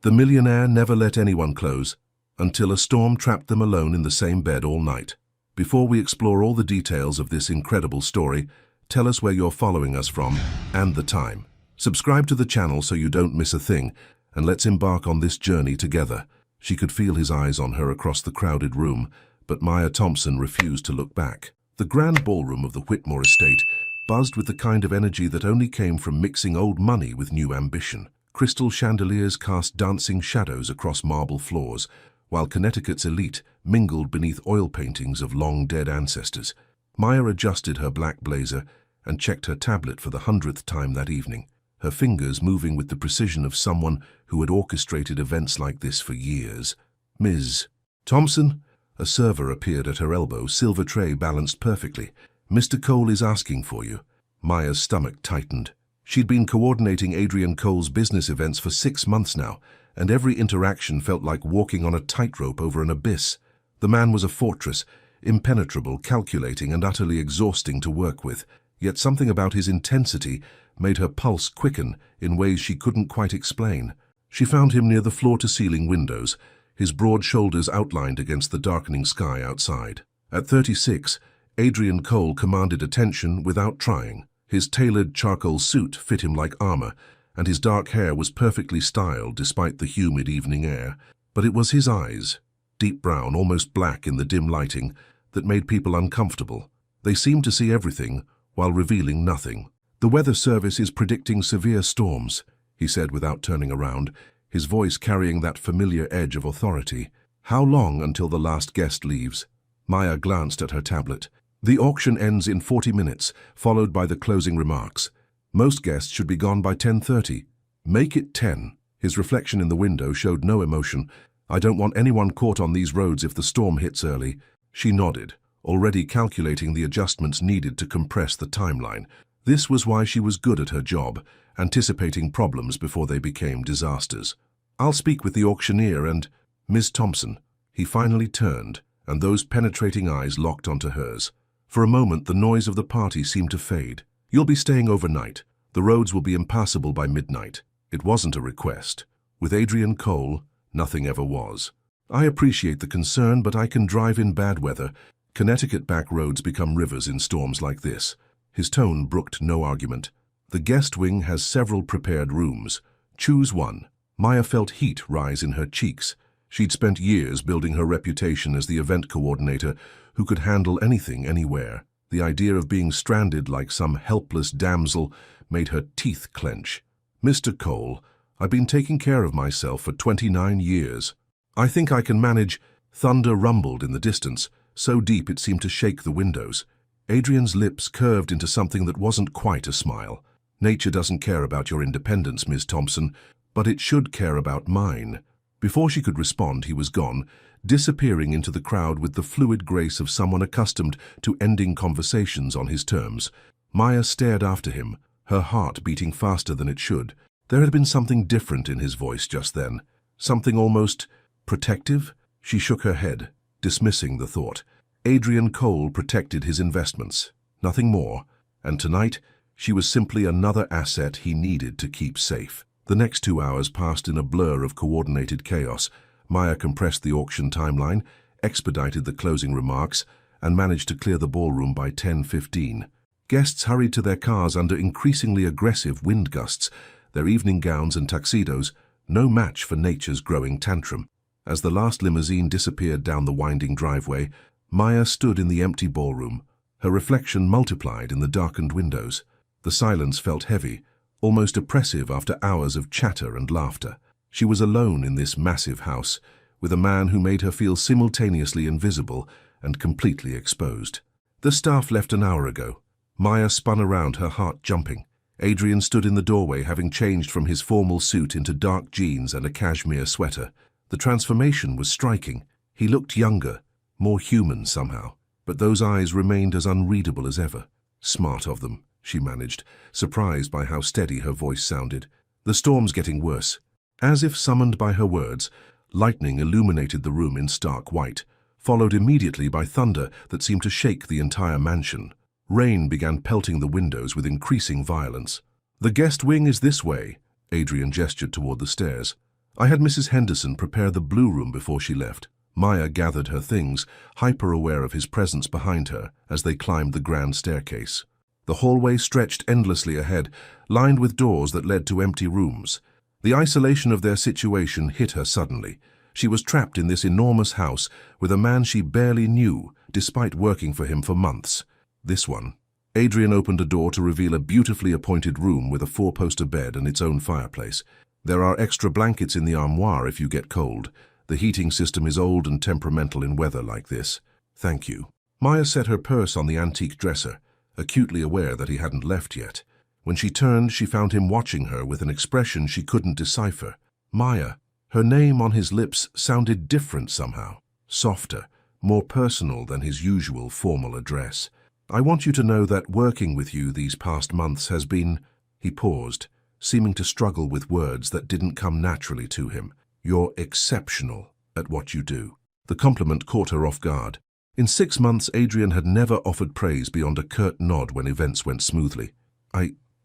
The millionaire never let anyone close, until a storm trapped them alone in the same bed all night. Before we explore all the details of this incredible story, tell us where you're following us from and the time. Subscribe to the channel so you don't miss a thing, and let's embark on this journey together. She could feel his eyes on her across the crowded room, but Maya Thompson refused to look back. The grand ballroom of the Whitmore estate buzzed with the kind of energy that only came from mixing old money with new ambition. Crystal chandeliers cast dancing shadows across marble floors, while Connecticut's elite mingled beneath oil paintings of long-dead ancestors. Maya adjusted her black blazer and checked her tablet for the 100th time that evening, her fingers moving with the precision of someone who had orchestrated events like this for years. Ms. Thompson? A server appeared at her elbow, silver tray balanced perfectly. Mr. Cole is asking for you. Maya's stomach tightened. She'd been coordinating Adrian Cole's business events for 6 months now, and every interaction felt like walking on a tightrope over an abyss. The man was a fortress, impenetrable, calculating, and utterly exhausting to work with, yet something about his intensity made her pulse quicken in ways she couldn't quite explain. She found him near the floor-to-ceiling windows, his broad shoulders outlined against the darkening sky outside. At 36, Adrian Cole commanded attention without trying. His tailored charcoal suit fit him like armor, and his dark hair was perfectly styled despite the humid evening air. But it was his eyes, deep brown, almost black in the dim lighting, that made people uncomfortable. They seemed to see everything while revealing nothing. "The weather service is predicting severe storms," he said without turning around, his voice carrying that familiar edge of authority. "How long until the last guest leaves?" Maya glanced at her tablet. "The auction ends in 40 minutes, followed by the closing remarks. Most guests should be gone by 10:30. Make it 10. His reflection in the window showed no emotion. "I don't want anyone caught on these roads if the storm hits early." She nodded, already calculating the adjustments needed to compress the timeline. This was why she was good at her job, anticipating problems before they became disasters. "I'll speak with the auctioneer and Ms. Thompson." He finally turned, and those penetrating eyes locked onto hers. For a moment, the noise of the party seemed to fade. "You'll be staying overnight. The roads will be impassable by midnight." It wasn't a request. With Adrian Cole, nothing ever was. "I appreciate the concern, but I can drive in bad weather. Connecticut back roads become rivers in storms like this." His tone brooked no argument. "The guest wing has several prepared rooms. Choose one." Maya felt heat rise in her cheeks. She'd spent years building her reputation as the event coordinator who could handle anything, anywhere. The idea of being stranded like some helpless damsel made her teeth clench. "Mr. Cole, I've been taking care of myself for 29 years. I think I can manage." Thunder rumbled in the distance, so deep it seemed to shake the windows. Adrian's lips curved into something that wasn't quite a smile. "Nature doesn't care about your independence, Ms. Thompson, but it should care about mine." Before she could respond, he was gone, disappearing into the crowd with the fluid grace of someone accustomed to ending conversations on his terms. Maya stared after him, her heart beating faster than it should. There had been something different in his voice just then, something almost protective. She shook her head, dismissing the thought. Adrian Cole protected his investments, nothing more, and tonight she was simply another asset he needed to keep safe. The next 2 hours passed in a blur of coordinated chaos. Maya compressed the auction timeline, expedited the closing remarks, and managed to clear the ballroom by 10:15. Guests hurried to their cars under increasingly aggressive wind gusts, their evening gowns and tuxedos no match for nature's growing tantrum. As the last limousine disappeared down the winding driveway, Maya stood in the empty ballroom, her reflection multiplied in the darkened windows. The silence felt heavy, almost oppressive after hours of chatter and laughter. She was alone in this massive house, with a man who made her feel simultaneously invisible and completely exposed. The staff left an hour ago. Maya spun around, her heart jumping. Adrian stood in the doorway, having changed from his formal suit into dark jeans and a cashmere sweater. The transformation was striking. He looked younger, more human somehow, but those eyes remained as unreadable as ever. "Smart of them," she managed, surprised by how steady her voice sounded. "The storm's getting worse." As if summoned by her words, lightning illuminated the room in stark white, followed immediately by thunder that seemed to shake the entire mansion. Rain began pelting the windows with increasing violence. "The guest wing is this way," Adrian gestured toward the stairs. I had Mrs. Henderson prepare the blue room before she left. Maya gathered her things, hyper-aware of his presence behind her as they climbed the grand staircase. The hallway stretched endlessly ahead, lined with doors that led to empty rooms. The isolation of their situation hit her suddenly. She was trapped in this enormous house with a man she barely knew, despite working for him for months. This one. Adrian opened a door to reveal a beautifully appointed room with a four-poster bed and its own fireplace. There are extra blankets in the armoire if you get cold. The heating system is old and temperamental in weather like this. Thank you. Maya set her purse on the antique dresser, acutely aware that he hadn't left yet. When she turned, she found him watching her with an expression she couldn't decipher. Maya. Her name on his lips sounded different somehow, softer, more personal than his usual formal address. I want you to know that working with you these past months has been... He paused, seeming to struggle with words that didn't come naturally to him. You're exceptional at what you do. The compliment caught her off guard. In 6 months, Adrian had never offered praise beyond a curt nod when events went smoothly.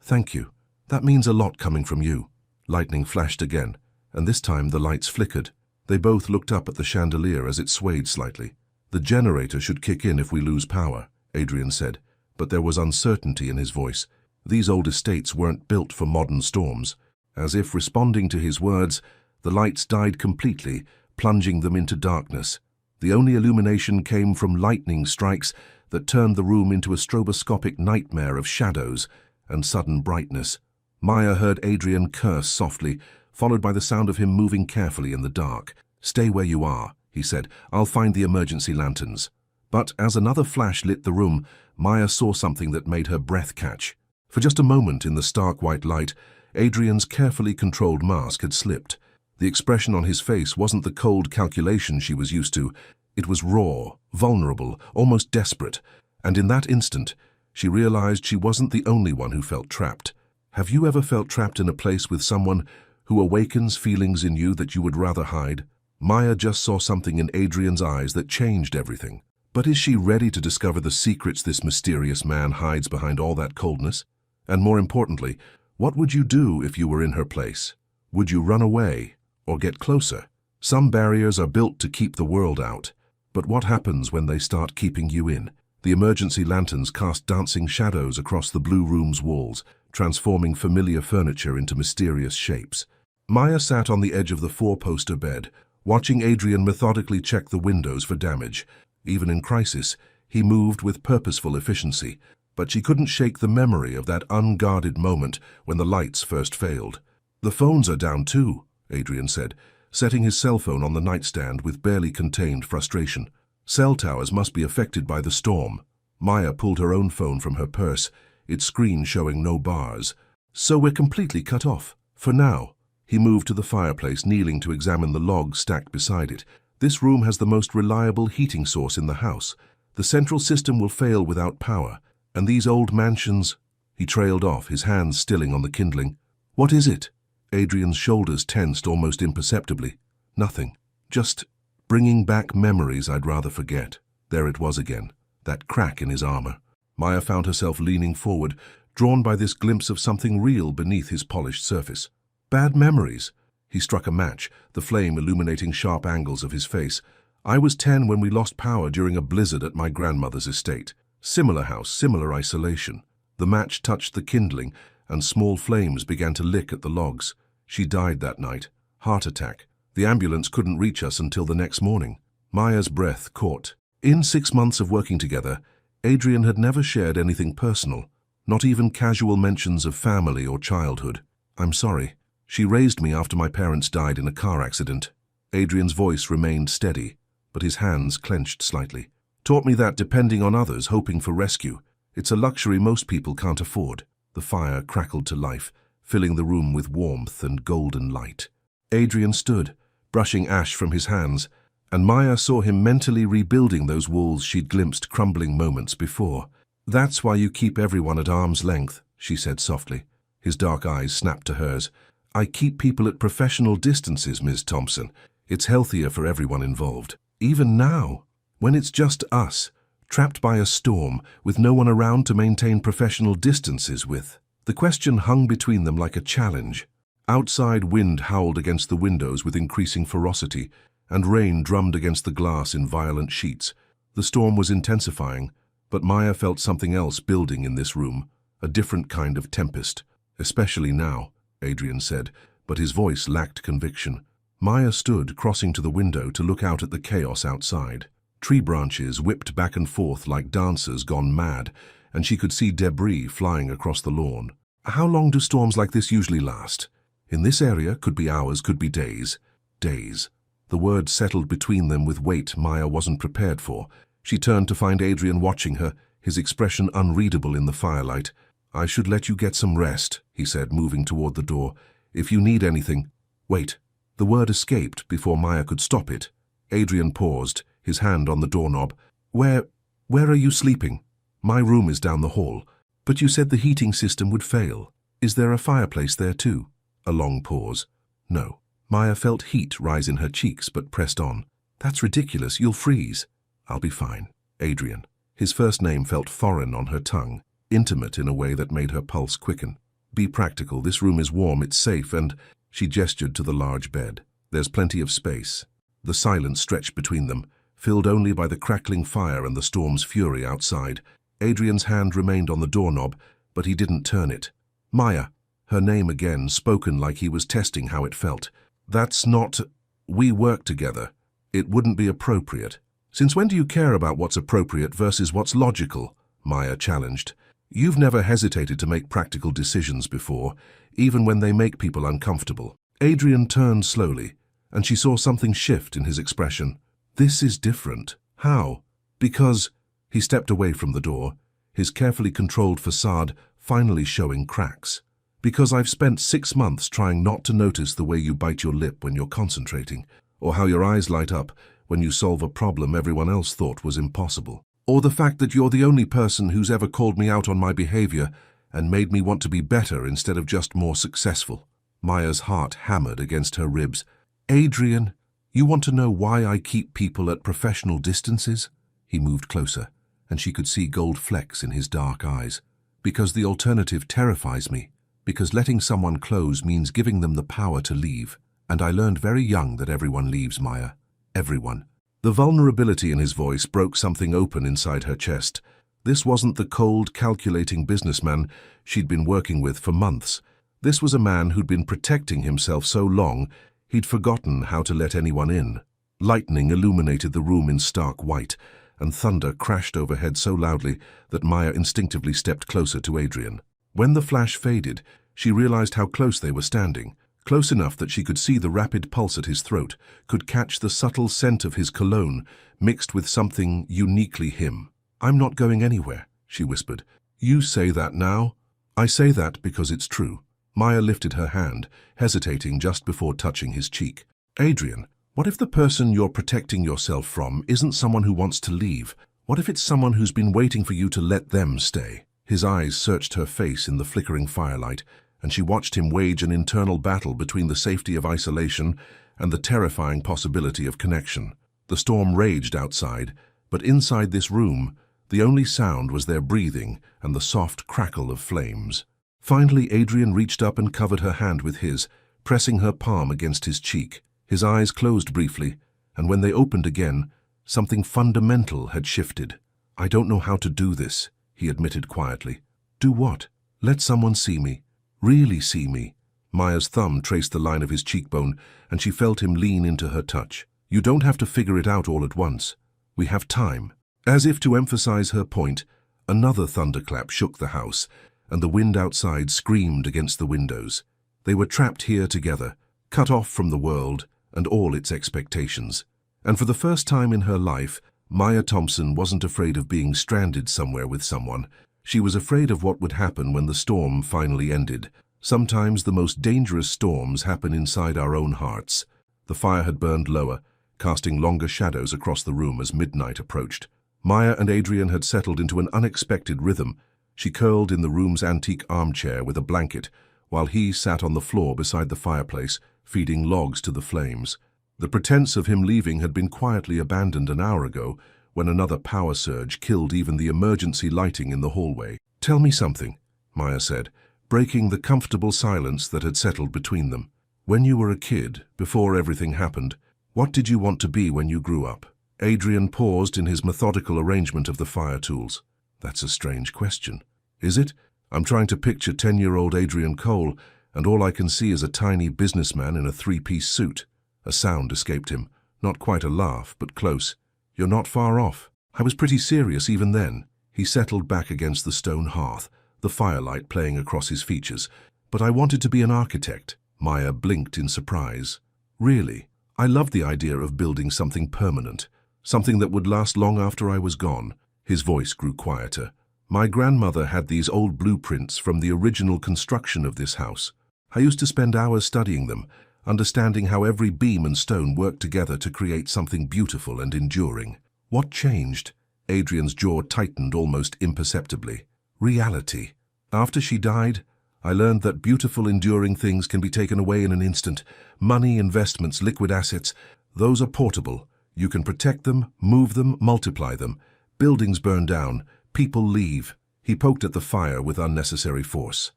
Thank you. That means a lot coming from you. Lightning flashed again, and this time the lights flickered. They both looked up at the chandelier as it swayed slightly. The generator should kick in if we lose power, Adrian said, but there was uncertainty in his voice. These old estates weren't built for modern storms. As if responding to his words, the lights died completely, plunging them into darkness. The only illumination came from lightning strikes that turned the room into a stroboscopic nightmare of shadows and sudden brightness. Maya heard Adrian curse softly, followed by the sound of him moving carefully in the dark. Stay where you are, he said. I'll find the emergency lanterns. But as another flash lit the room, Maya saw something that made her breath catch. For just a moment in the stark white light, Adrian's carefully controlled mask had slipped. The expression on his face wasn't the cold calculation she was used to. It was raw, vulnerable, almost desperate. And in that instant, she realized she wasn't the only one who felt trapped. Have you ever felt trapped in a place with someone who awakens feelings in you that you would rather hide? Maya just saw something in Adrian's eyes that changed everything. But is she ready to discover the secrets this mysterious man hides behind all that coldness? And more importantly, what would you do if you were in her place? Would you run away or get closer? Some barriers are built to keep the world out. But what happens when they start keeping you in? The emergency lanterns cast dancing shadows across the blue room's walls, transforming familiar furniture into mysterious shapes. Maya sat on the edge of the four-poster bed, watching Adrian methodically check the windows for damage. Even in crisis, he moved with purposeful efficiency, but she couldn't shake the memory of that unguarded moment when the lights first failed. The phones are down too, Adrian said, setting his cell phone on the nightstand with barely contained frustration. Cell towers must be affected by the storm. Maya pulled her own phone from her purse, its screen showing no bars. So we're completely cut off. For now. He moved to the fireplace, kneeling to examine the logs stacked beside it. This room has the most reliable heating source in the house. The central system will fail without power. And these old mansions... He trailed off, his hands stilling on the kindling. What is it? Adrian's shoulders tensed almost imperceptibly. Nothing. Just bringing back memories I'd rather forget. There it was again, that crack in his armor. Maya found herself leaning forward, drawn by this glimpse of something real beneath his polished surface. Bad memories. He struck a match, the flame illuminating sharp angles of his face. I was 10 when we lost power during a blizzard at my grandmother's estate. Similar house, similar isolation. The match touched the kindling, and small flames began to lick at the logs. She died that night. Heart attack. The ambulance couldn't reach us until the next morning. Maya's breath caught. In 6 months of working together, Adrian had never shared anything personal, not even casual mentions of family or childhood. I'm sorry. She raised me after my parents died in a car accident. Adrian's voice remained steady, but his hands clenched slightly. Taught me that depending on others, hoping for rescue, it's a luxury most people can't afford. The fire crackled to life, filling the room with warmth and golden light. Adrian stood, brushing ash from his hands, and Maya saw him mentally rebuilding those walls she'd glimpsed crumbling moments before. That's why you keep everyone at arm's length, she said softly. His dark eyes snapped to hers. I keep people at professional distances, Ms. Thompson. It's healthier for everyone involved. Even now, when it's just us, trapped by a storm, with no one around to maintain professional distances with. The question hung between them like a challenge. Outside, wind howled against the windows with increasing ferocity, and rain drummed against the glass in violent sheets. The storm was intensifying, but Maya felt something else building in this room, a different kind of tempest. Especially now, Adrian said, but his voice lacked conviction. Maya stood, crossing to the window to look out at the chaos outside. Tree branches whipped back and forth like dancers gone mad, and she could see debris flying across the lawn. How long do storms like this usually last? In this area, could be hours, could be days. Days. The word settled between them with weight Maya wasn't prepared for. She turned to find Adrian watching her, his expression unreadable in the firelight. "I should let you get some rest," he said, moving toward the door. "If you need anything—" Wait. The word escaped before Maya could stop it. Adrian paused, his hand on the doorknob. Where are you sleeping?" "My room is down the hall." "But you said the heating system would fail. Is there a fireplace there too?" A long pause. "No." Maya felt heat rise in her cheeks but pressed on. "That's ridiculous. You'll freeze." "I'll be fine." Adrian. His first name felt foreign on her tongue, intimate in a way that made her pulse quicken. "Be practical. This room is warm, it's safe, and—" She gestured to the large bed. "There's plenty of space." The silence stretched between them, filled only by the crackling fire and the storm's fury outside. Adrian's hand remained on the doorknob, but he didn't turn it. "Maya," her name again, spoken like he was testing how it felt. "That's not— We work together. It wouldn't be appropriate." "Since when do you care about what's appropriate versus what's logical?" Maya challenged. "You've never hesitated to make practical decisions before, even when they make people uncomfortable." Adrian turned slowly, and she saw something shift in his expression. "This is different." "How?" "Because—" He stepped away from the door, his carefully controlled facade finally showing cracks. "Because I've spent 6 months trying not to notice the way you bite your lip when you're concentrating, or how your eyes light up when you solve a problem everyone else thought was impossible. Or the fact that you're the only person who's ever called me out on my behavior and made me want to be better instead of just more successful." Maya's heart hammered against her ribs. "Adrian, you want to know why I keep people at professional distances?" He moved closer, and she could see gold flecks in his dark eyes. "Because the alternative terrifies me. Because letting someone close means giving them the power to leave. And I learned very young that everyone leaves, Maya. Everyone." The vulnerability in his voice broke something open inside her chest. This wasn't the cold, calculating businessman she'd been working with for months. This was a man who'd been protecting himself so long, he'd forgotten how to let anyone in. Lightning illuminated the room in stark white, and thunder crashed overhead so loudly that Maya instinctively stepped closer to Adrian. When the flash faded, she realized how close they were standing. Close enough that she could see the rapid pulse at his throat, could catch the subtle scent of his cologne, mixed with something uniquely him. "I'm not going anywhere," she whispered. "You say that now?" "I say that because it's true." Maya lifted her hand, hesitating just before touching his cheek. "Adrian, what if the person you're protecting yourself from isn't someone who wants to leave? What if it's someone who's been waiting for you to let them stay?" His eyes searched her face in the flickering firelight, and she watched him wage an internal battle between the safety of isolation and the terrifying possibility of connection. The storm raged outside, but inside this room, the only sound was their breathing and the soft crackle of flames. Finally, Adrian reached up and covered her hand with his, pressing her palm against his cheek. His eyes closed briefly, and when they opened again, something fundamental had shifted. "I don't know how to do this," he admitted quietly. "Do what?" "Let someone see me. Really see me." Maya's thumb traced the line of his cheekbone, and she felt him lean into her touch. "You don't have to figure it out all at once. We have time." As if to emphasize her point, another thunderclap shook the house, and the wind outside screamed against the windows. They were trapped here together, cut off from the world and all its expectations. And for the first time in her life, Maya Thompson wasn't afraid of being stranded somewhere with someone. She was afraid of what would happen when the storm finally ended. Sometimes the most dangerous storms happen inside our own hearts. The fire had burned lower, casting longer shadows across the room as midnight approached. Maya and Adrian had settled into an unexpected rhythm. She curled in the room's antique armchair with a blanket, while he sat on the floor beside the fireplace, feeding logs to the flames. The pretense of him leaving had been quietly abandoned an hour ago, when another power surge killed even the emergency lighting in the hallway. "Tell me something," Maya said, breaking the comfortable silence that had settled between them. When you were a kid, before everything happened, what did you want to be when you grew up? Adrian paused in his methodical arrangement of the fire tools. That's a strange question. Is it? I'm trying to picture 10-year-old Adrian Cole, and all I can see is a tiny businessman in a three-piece suit. A sound escaped him. Not quite a laugh, but close. You're not far off. I was pretty serious even then. He settled back against the stone hearth, the firelight playing across his features. But I wanted to be an architect. Maya blinked in surprise. Really? I loved the idea of building something permanent, something that would last long after I was gone. His voice grew quieter. My grandmother had these old blueprints from the original construction of this house. I used to spend hours studying them, understanding how every beam and stone worked together to create something beautiful and enduring. What changed? Adrian's jaw tightened almost imperceptibly. Reality. After she died, I learned that beautiful, enduring things can be taken away in an instant. Money, investments, liquid assets, those are portable. You can protect them, move them, multiply them. Buildings burn down, people leave. He poked at the fire with unnecessary force.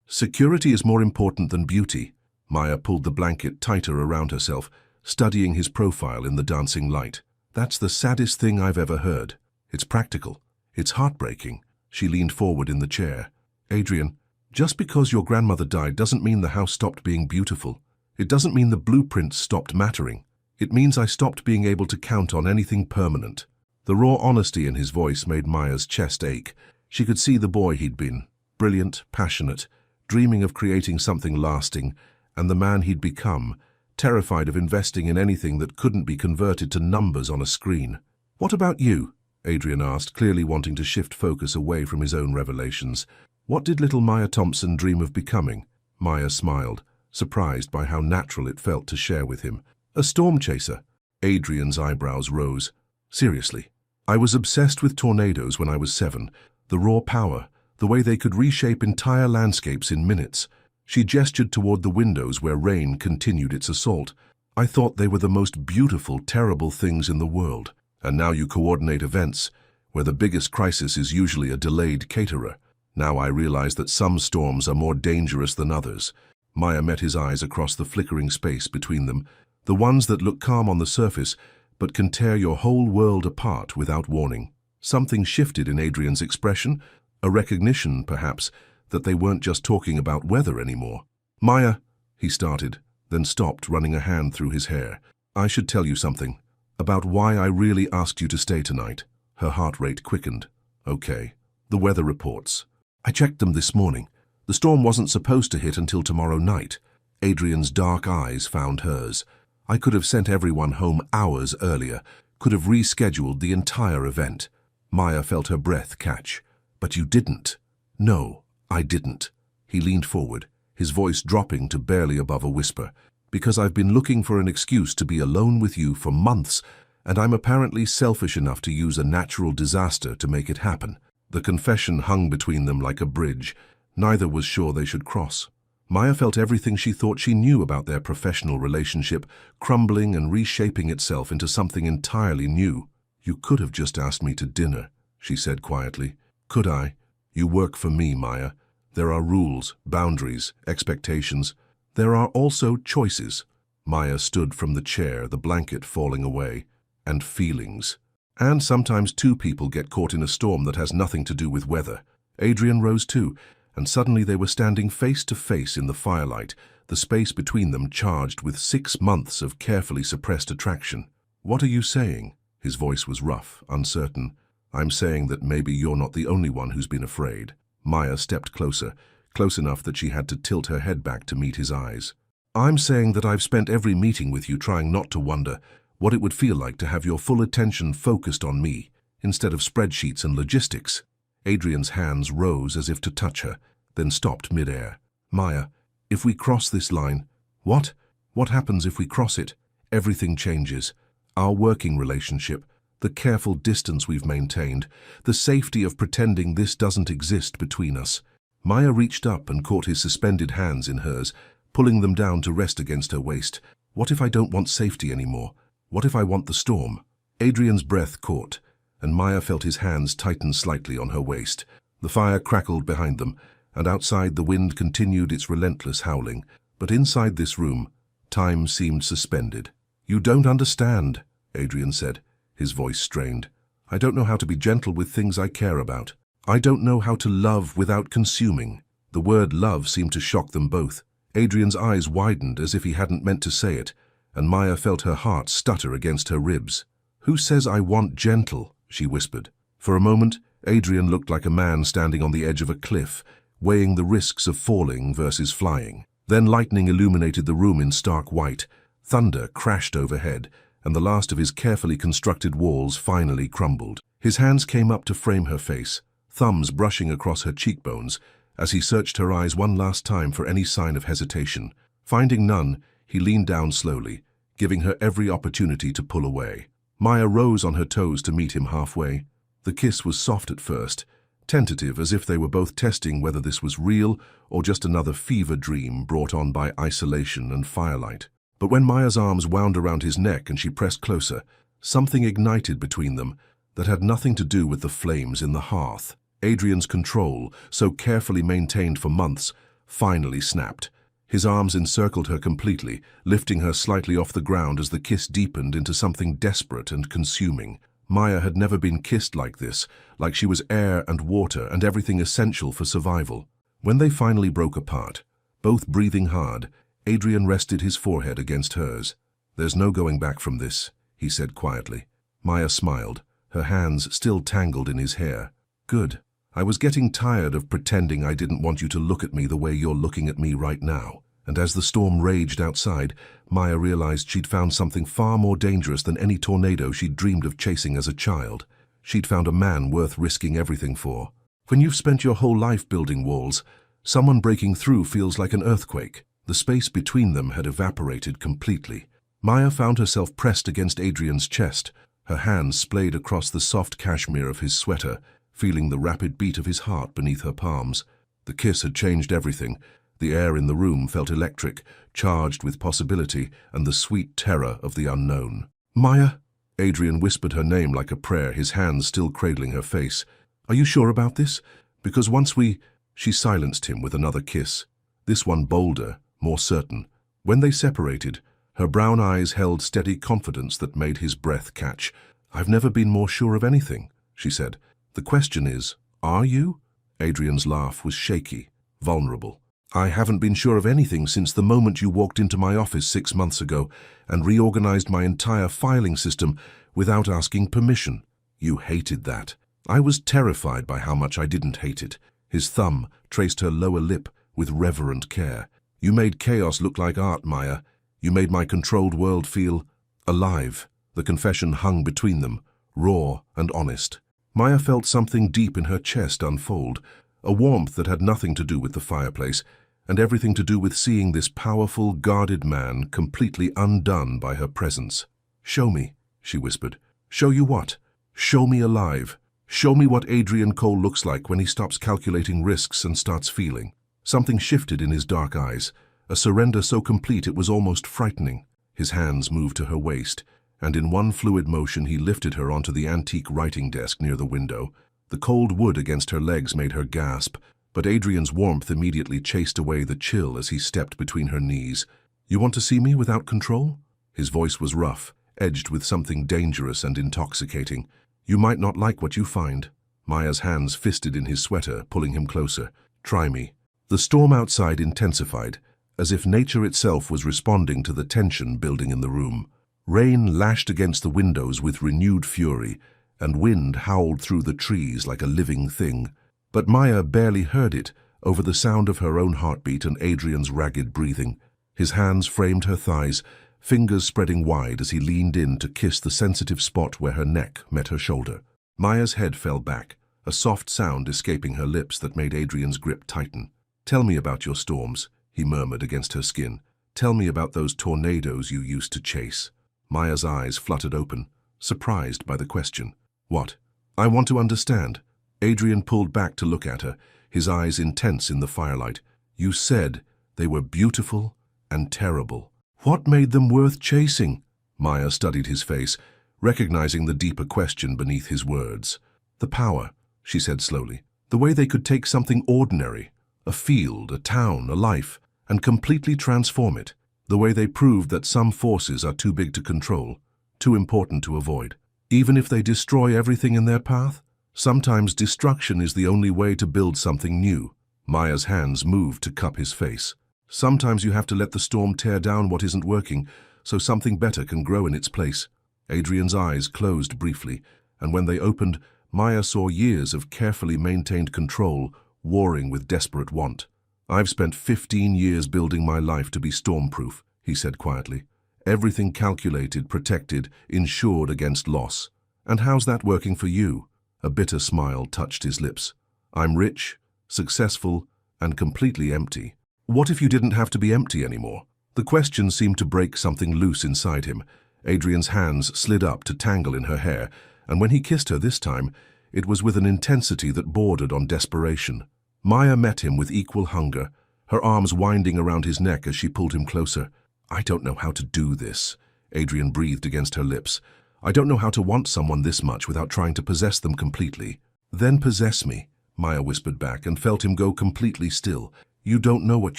Security is more important than beauty. Maya pulled the blanket tighter around herself, studying his profile in the dancing light. That's the saddest thing I've ever heard. It's practical. It's heartbreaking. She leaned forward in the chair. Adrian, just because your grandmother died doesn't mean the house stopped being beautiful. It doesn't mean the blueprints stopped mattering. It means I stopped being able to count on anything permanent. The raw honesty in his voice made Maya's chest ache. She could see the boy he'd been, brilliant, passionate, dreaming of creating something lasting, and the man he'd become, terrified of investing in anything that couldn't be converted to numbers on a screen. What about you? Adrian asked, clearly wanting to shift focus away from his own revelations. What did little Maya Thompson dream of becoming? Maya smiled, surprised by how natural it felt to share with him. A storm chaser. Adrian's eyebrows rose. Seriously. I was obsessed with tornadoes when I was 7. The raw power, the way they could reshape entire landscapes in minutes. She gestured toward the windows where rain continued its assault. I thought they were the most beautiful, terrible things in the world. And now you coordinate events, where the biggest crisis is usually a delayed caterer. Now I realize that some storms are more dangerous than others. Maya met his eyes across the flickering space between them, the ones that look calm on the surface, but can tear your whole world apart without warning. Something shifted in Adrian's expression, a recognition, perhaps, that they weren't just talking about weather anymore. Maya, he started, then stopped, running a hand through his hair. I should tell you something, about why I really asked you to stay tonight. Her heart rate quickened. Okay. The weather reports. I checked them this morning. The storm wasn't supposed to hit until tomorrow night. Adrian's dark eyes found hers. I could have sent everyone home hours earlier, could have rescheduled the entire event. Maya felt her breath catch. But you didn't. No, I didn't. He leaned forward, his voice dropping to barely above a whisper. Because I've been looking for an excuse to be alone with you for months, and I'm apparently selfish enough to use a natural disaster to make it happen. The confession hung between them like a bridge. Neither was sure they should cross. Maya felt everything she thought she knew about their professional relationship crumbling and reshaping itself into something entirely new. You could have just asked me to dinner, she said quietly. Could I? You work for me, Maya. There are rules, boundaries, expectations. There are also choices. Maya stood from the chair, the blanket falling away. And feelings. And sometimes two people get caught in a storm that has nothing to do with weather. Adrian rose too, and suddenly they were standing face to face in the firelight, the space between them charged with 6 months of carefully suppressed attraction. What are you saying? His voice was rough, uncertain. I'm saying that maybe you're not the only one who's been afraid. Maya stepped closer, close enough that she had to tilt her head back to meet his eyes. I'm saying that I've spent every meeting with you trying not to wonder what it would feel like to have your full attention focused on me, instead of spreadsheets and logistics. Adrian's hands rose as if to touch her, then stopped mid-air. Maya, if we cross this line... What? What happens if we cross it? Everything changes. Our working relationship, the careful distance we've maintained, the safety of pretending this doesn't exist between us. Maya reached up and caught his suspended hands in hers, pulling them down to rest against her waist. What if I don't want safety anymore? What if I want the storm? Adrian's breath caught, and Maya felt his hands tighten slightly on her waist. The fire crackled behind them, and outside the wind continued its relentless howling. But inside this room, time seemed suspended. "You don't understand," Adrian said, his voice strained. "I don't know how to be gentle with things I care about. I don't know how to love without consuming." The word love seemed to shock them both. Adrian's eyes widened as if he hadn't meant to say it, and Maya felt her heart stutter against her ribs. "Who says I want gentle?" she whispered. For a moment, Adrian looked like a man standing on the edge of a cliff, weighing the risks of falling versus flying. Then lightning illuminated the room in stark white. Thunder crashed overhead, and the last of his carefully constructed walls finally crumbled. His hands came up to frame her face, thumbs brushing across her cheekbones, as he searched her eyes one last time for any sign of hesitation. Finding none, he leaned down slowly, giving her every opportunity to pull away. Maya rose on her toes to meet him halfway. The kiss was soft at first, tentative as if they were both testing whether this was real or just another fever dream brought on by isolation and firelight. But when Maya's arms wound around his neck and she pressed closer, something ignited between them that had nothing to do with the flames in the hearth. Adrian's control, so carefully maintained for months, finally snapped. His arms encircled her completely, lifting her slightly off the ground as the kiss deepened into something desperate and consuming. Maya had never been kissed like this, like she was air and water and everything essential for survival. When they finally broke apart, both breathing hard, Adrian rested his forehead against hers. "There's no going back from this," he said quietly. Maya smiled, her hands still tangled in his hair. "Good. I was getting tired of pretending I didn't want you to look at me the way you're looking at me right now." And as the storm raged outside, Maya realized she'd found something far more dangerous than any tornado she'd dreamed of chasing as a child. She'd found a man worth risking everything for. When you've spent your whole life building walls, someone breaking through feels like an earthquake. The space between them had evaporated completely. Maya found herself pressed against Adrian's chest, her hands splayed across the soft cashmere of his sweater, feeling the rapid beat of his heart beneath her palms. The kiss had changed everything. The air in the room felt electric, charged with possibility and the sweet terror of the unknown. "Maya?" Adrian whispered her name like a prayer, his hands still cradling her face. "Are you sure about this? Because once we—" She silenced him with another kiss, this one bolder, more certain. When they separated, her brown eyes held steady confidence that made his breath catch. "I've never been more sure of anything," she said. "The question is, are you?" Adrian's laugh was shaky, vulnerable. "I haven't been sure of anything since the moment you walked into my office 6 months ago and reorganized my entire filing system without asking permission. You hated that. I was terrified by how much I didn't hate it." His thumb traced her lower lip with reverent care. "You made chaos look like art, Maya. You made my controlled world feel alive." The confession hung between them, raw and honest. Maya felt something deep in her chest unfold, a warmth that had nothing to do with the fireplace, and everything to do with seeing this powerful, guarded man completely undone by her presence. "Show me," she whispered. "Show you what? Show me alive. Show me what Adrian Cole looks like when he stops calculating risks and starts feeling." Something shifted in his dark eyes, a surrender so complete it was almost frightening. His hands moved to her waist, and in one fluid motion he lifted her onto the antique writing desk near the window. The cold wood against her legs made her gasp, but Adrian's warmth immediately chased away the chill as he stepped between her knees. "You want to see me without control?" His voice was rough, edged with something dangerous and intoxicating. "You might not like what you find." Maya's hands fisted in his sweater, pulling him closer. "Try me." The storm outside intensified, as if nature itself was responding to the tension building in the room. Rain lashed against the windows with renewed fury, and wind howled through the trees like a living thing. But Maya barely heard it over the sound of her own heartbeat and Adrian's ragged breathing. His hands framed her thighs, fingers spreading wide as he leaned in to kiss the sensitive spot where her neck met her shoulder. Maya's head fell back, a soft sound escaping her lips that made Adrian's grip tighten. "Tell me about your storms," he murmured against her skin. "Tell me about those tornadoes you used to chase." Maya's eyes fluttered open, surprised by the question. "What?" "I want to understand." Adrian pulled back to look at her, his eyes intense in the firelight. "You said they were beautiful and terrible. What made them worth chasing?" Maya studied his face, recognizing the deeper question beneath his words. "The power," she said slowly. "The way they could take something ordinary, a field, a town, a life, and completely transform it, the way they proved that some forces are too big to control, too important to avoid. Even if they destroy everything in their path, sometimes destruction is the only way to build something new. Maya's hands moved to cup his face. Sometimes you have to let the storm tear down what isn't working, so something better can grow in its place. Adrian's eyes closed briefly, and when they opened, Maya saw years of carefully maintained control warring with desperate want. "I've spent 15 years building my life to be stormproof," he said quietly. "Everything calculated, protected, insured against loss. And how's that working for you?" A bitter smile touched his lips. "I'm rich, successful, and completely empty." What if you didn't have to be empty anymore? The question seemed to break something loose inside him. Adrian's hands slid up to tangle in her hair, and when he kissed her this time, it was with an intensity that bordered on desperation. Maya met him with equal hunger, her arms winding around his neck as she pulled him closer. "I don't know how to do this," Adrian breathed against her lips. "I don't know how to want someone this much without trying to possess them completely." "Then possess me," Maya whispered back and felt him go completely still. "You don't know what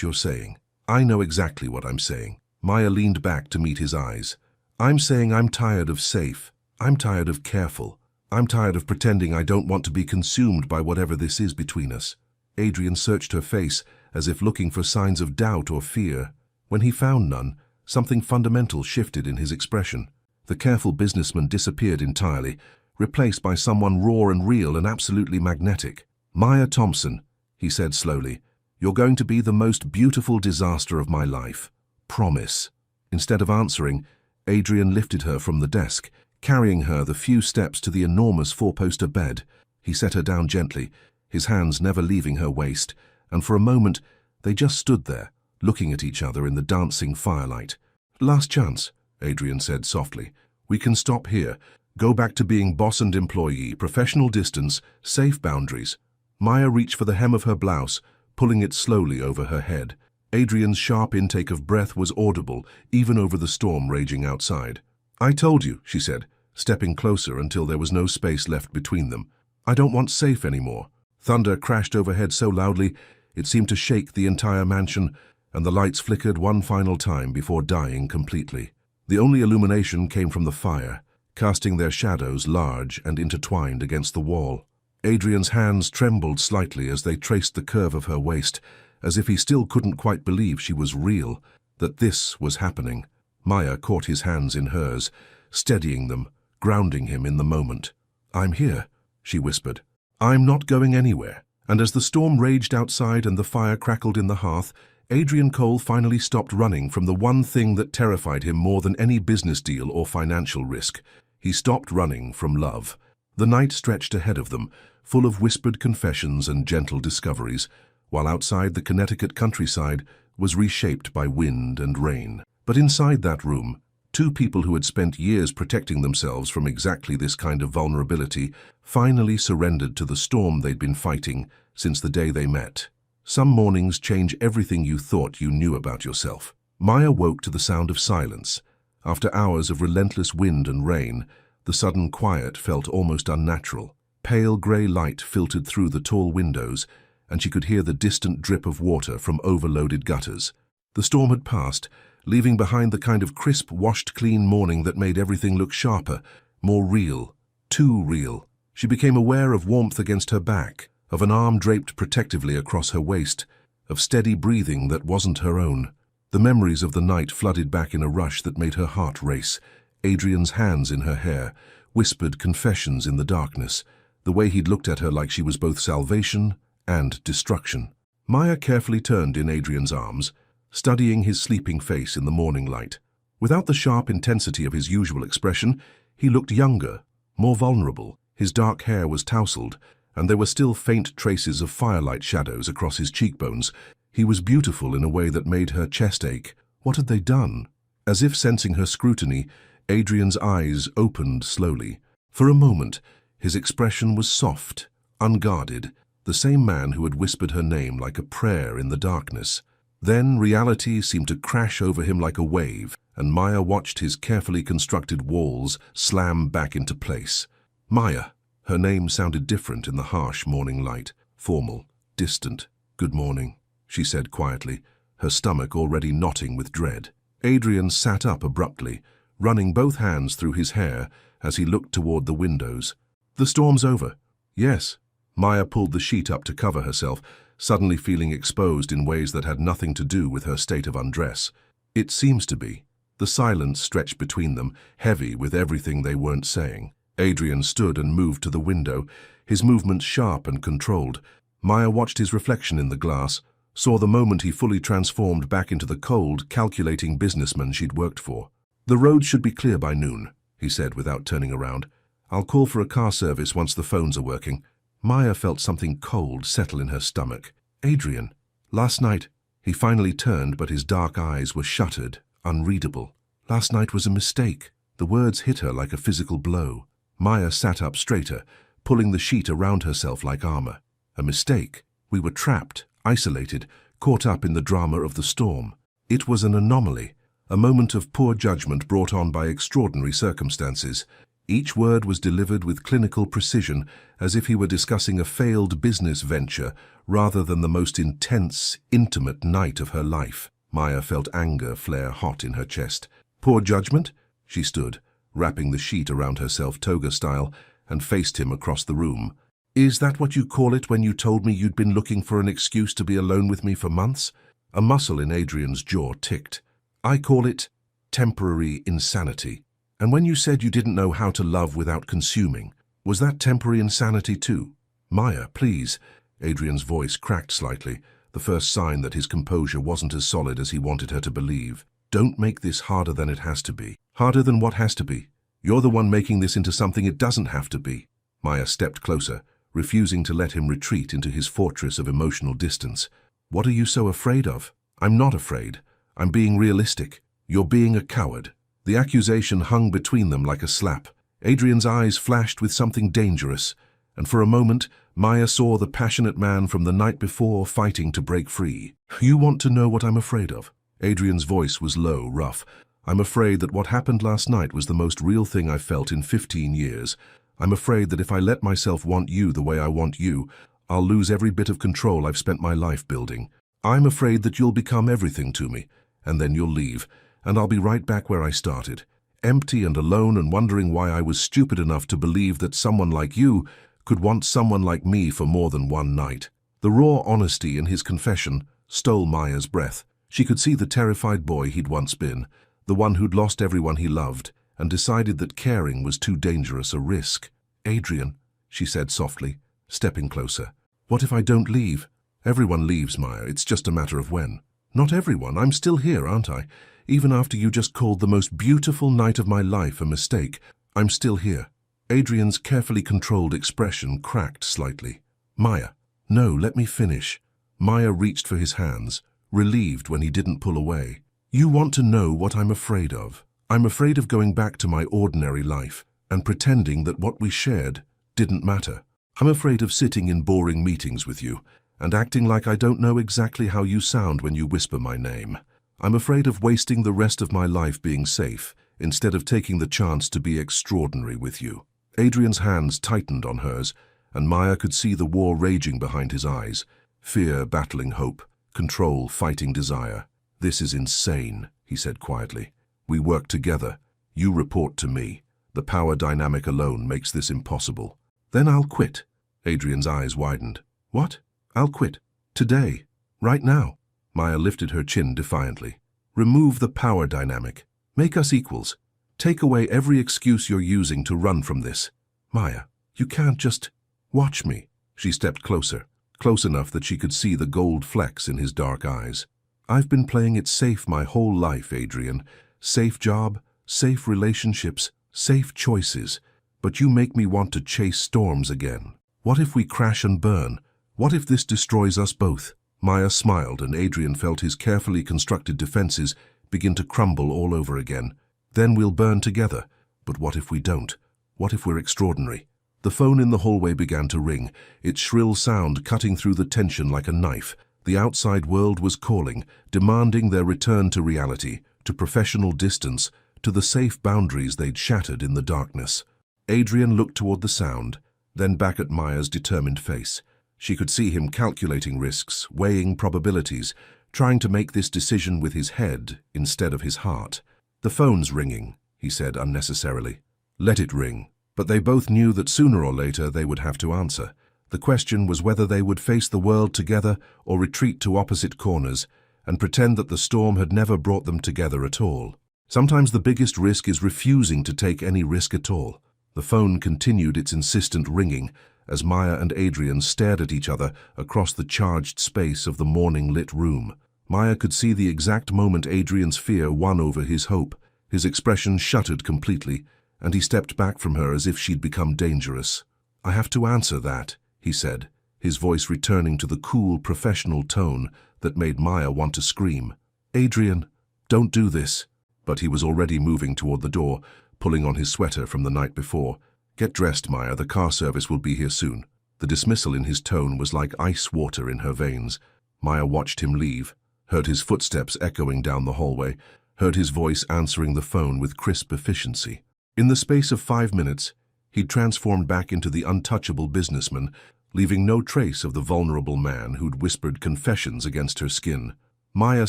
you're saying." "I know exactly what I'm saying." Maya leaned back to meet his eyes. "I'm saying I'm tired of safe. I'm tired of careful. I'm tired of pretending I don't want to be consumed by whatever this is between us." Adrian searched her face as if looking for signs of doubt or fear. When he found none, something fundamental shifted in his expression. The careful businessman disappeared entirely, replaced by someone raw and real and absolutely magnetic. "Maya Thompson," he said slowly, "you're going to be the most beautiful disaster of my life. Promise." Instead of answering, Adrian lifted her from the desk, carrying her the few steps to the enormous four-poster bed. He set her down gently, his hands never leaving her waist, and for a moment they just stood there, looking at each other in the dancing firelight. "Last chance," Adrian said softly. "We can stop here, go back to being boss and employee, professional distance, safe boundaries." Maya reached for the hem of her blouse, pulling it slowly over her head. Adrian's sharp intake of breath was audible, even over the storm raging outside. "I told you," she said, stepping closer until there was no space left between them. "I don't want safe anymore." Thunder crashed overhead so loudly it seemed to shake the entire mansion, and the lights flickered one final time before dying completely. The only illumination came from the fire, casting their shadows large and intertwined against the wall. Adrian's hands trembled slightly as they traced the curve of her waist, as if he still couldn't quite believe she was real, that this was happening. Maya caught his hands in hers, steadying them, grounding him in the moment. "I'm here," she whispered. "I'm not going anywhere." And as the storm raged outside and the fire crackled in the hearth, Adrian Cole finally stopped running from the one thing that terrified him more than any business deal or financial risk. He stopped running from love. The night stretched ahead of them, full of whispered confessions and gentle discoveries, while outside the Connecticut countryside was reshaped by wind and rain. But inside that room, two people who had spent years protecting themselves from exactly this kind of vulnerability finally surrendered to the storm they'd been fighting since the day they met. Some mornings change everything you thought you knew about yourself. Maya woke to the sound of silence. After hours of relentless wind and rain, the sudden quiet felt almost unnatural. Pale grey light filtered through the tall windows, and she could hear the distant drip of water from overloaded gutters. The storm had passed, leaving behind the kind of crisp, washed-clean morning that made everything look sharper, more real, too real. She became aware of warmth against her back, of an arm draped protectively across her waist, of steady breathing that wasn't her own. The memories of the night flooded back in a rush that made her heart race. Adrian's hands in her hair, whispered confessions in the darkness, the way he'd looked at her like she was both salvation and destruction. Maya carefully turned in Adrian's arms, studying his sleeping face in the morning light. Without the sharp intensity of his usual expression, he looked younger, more vulnerable. His dark hair was tousled, and there were still faint traces of firelight shadows across his cheekbones. He was beautiful in a way that made her chest ache. What had they done? As if sensing her scrutiny, Adrian's eyes opened slowly. For a moment, his expression was soft, unguarded, the same man who had whispered her name like a prayer in the darkness. Then reality seemed to crash over him like a wave, and Maya watched his carefully constructed walls slam back into place. Maya. Her name sounded different in the harsh morning light, formal, distant. "Good morning," she said quietly, her stomach already knotting with dread. Adrian sat up abruptly, running both hands through his hair as he looked toward the windows. "The storm's over." "Yes." Maya pulled the sheet up to cover herself, suddenly feeling exposed in ways that had nothing to do with her state of undress. "It seems to be." The silence stretched between them, heavy with everything they weren't saying. Adrian stood and moved to the window, his movements sharp and controlled. Maya watched his reflection in the glass, saw the moment he fully transformed back into the cold, calculating businessman she'd worked for. "The road should be clear by noon," he said without turning around. "I'll call for a car service once the phones are working." Maya felt something cold settle in her stomach. "Adrian, last night..." He finally turned, but his dark eyes were shuttered, unreadable. "Last night was a mistake." The words hit her like a physical blow. Maya sat up straighter, pulling the sheet around herself like armor. "A mistake? We were trapped, isolated, caught up in the drama of the storm. It was an anomaly, a moment of poor judgment brought on by extraordinary circumstances." Each word was delivered with clinical precision, as if he were discussing a failed business venture rather than the most intense, intimate night of her life. Maya felt anger flare hot in her chest. "Poor judgment?" She stood, wrapping the sheet around herself toga style, and faced him across the room. "Is that what you call it when you told me you'd been looking for an excuse to be alone with me for months?" A muscle in Adrian's jaw ticked. "I call it temporary insanity. And when you said you didn't know how to love without consuming, was that temporary insanity too?" "Maya, please." Adrian's voice cracked slightly, the first sign that his composure wasn't as solid as he wanted her to believe. "Don't make this harder than it has to be." "Harder than what has to be? You're the one making this into something it doesn't have to be." Maya stepped closer, refusing to let him retreat into his fortress of emotional distance. "What are you so afraid of?" "I'm not afraid. I'm being realistic. You're being a coward." The accusation hung between them like a slap. Adrian's eyes flashed with something dangerous, and for a moment Maya saw the passionate man from the night before fighting to break free. "You want to know what I'm afraid of?" Adrian's voice was low, rough. "I'm afraid that what happened last night was the most real thing I've felt in 15 years. I'm afraid that if I let myself want you the way I want you, I'll lose every bit of control I've spent my life building. I'm afraid that you'll become everything to me, and then you'll leave, and I'll be right back where I started, empty and alone and wondering why I was stupid enough to believe that someone like you could want someone like me for more than one night." The raw honesty in his confession stole Maya's breath. She could see the terrified boy he'd once been, the one who'd lost everyone he loved, and decided that caring was too dangerous a risk. "Adrian," she said softly, stepping closer. "What if I don't leave?" "Everyone leaves, Maya. It's just a matter of when." "Not everyone. I'm still here, aren't I? Even after you just called the most beautiful night of my life a mistake, I'm still here." Adrian's carefully controlled expression cracked slightly. "Maya, no, let me finish." Maya reached for his hands, relieved when he didn't pull away. "You want to know what I'm afraid of? I'm afraid of going back to my ordinary life and pretending that what we shared didn't matter. I'm afraid of sitting in boring meetings with you and acting like I don't know exactly how you sound when you whisper my name. I'm afraid of wasting the rest of my life being safe instead of taking the chance to be extraordinary with you." Adrian's hands tightened on hers, and Maya could see the war raging behind his eyes, fear battling hope, control fighting desire. "This is insane," he said quietly. "We work together. You report to me. The power dynamic alone makes this impossible." "Then I'll quit." Adrian's eyes widened. "What?" "I'll quit. Today. Right now." Maya lifted her chin defiantly. "Remove the power dynamic. Make us equals. Take away every excuse you're using to run from this." "Maya, you can't just... Watch me." She stepped closer, close enough that she could see the gold flecks in his dark eyes. "I've been playing it safe my whole life, Adrian. Safe job, safe relationships, safe choices. But you make me want to chase storms again. What if we crash and burn? What if this destroys us both?" Maya smiled, and Adrian felt his carefully constructed defenses begin to crumble all over again. "Then we'll burn together. But what if we don't? What if we're extraordinary?" The phone in the hallway began to ring, its shrill sound cutting through the tension like a knife. The outside world was calling, demanding their return to reality, to professional distance, to the safe boundaries they'd shattered in the darkness. Adrian looked toward the sound, then back at Maya's determined face. She could see him calculating risks, weighing probabilities, trying to make this decision with his head instead of his heart. "The phone's ringing," he said unnecessarily. "Let it ring." But they both knew that sooner or later they would have to answer. The question was whether they would face the world together or retreat to opposite corners and pretend that the storm had never brought them together at all. Sometimes the biggest risk is refusing to take any risk at all. The phone continued its insistent ringing as Maya and Adrian stared at each other across the charged space of the morning-lit room. Maya could see the exact moment Adrian's fear won over his hope. His expression shuttered completely, and he stepped back from her as if she'd become dangerous. "I have to answer that," he said, his voice returning to the cool, professional tone that made Maya want to scream. "Adrian, don't do this." But he was already moving toward the door, pulling on his sweater from the night before. "Get dressed, Maya. The car service will be here soon." The dismissal in his tone was like ice water in her veins. Maya watched him leave, heard his footsteps echoing down the hallway, heard his voice answering the phone with crisp efficiency. In the space of 5 minutes, he'd transformed back into the untouchable businessman, leaving no trace of the vulnerable man who'd whispered confessions against her skin. Maya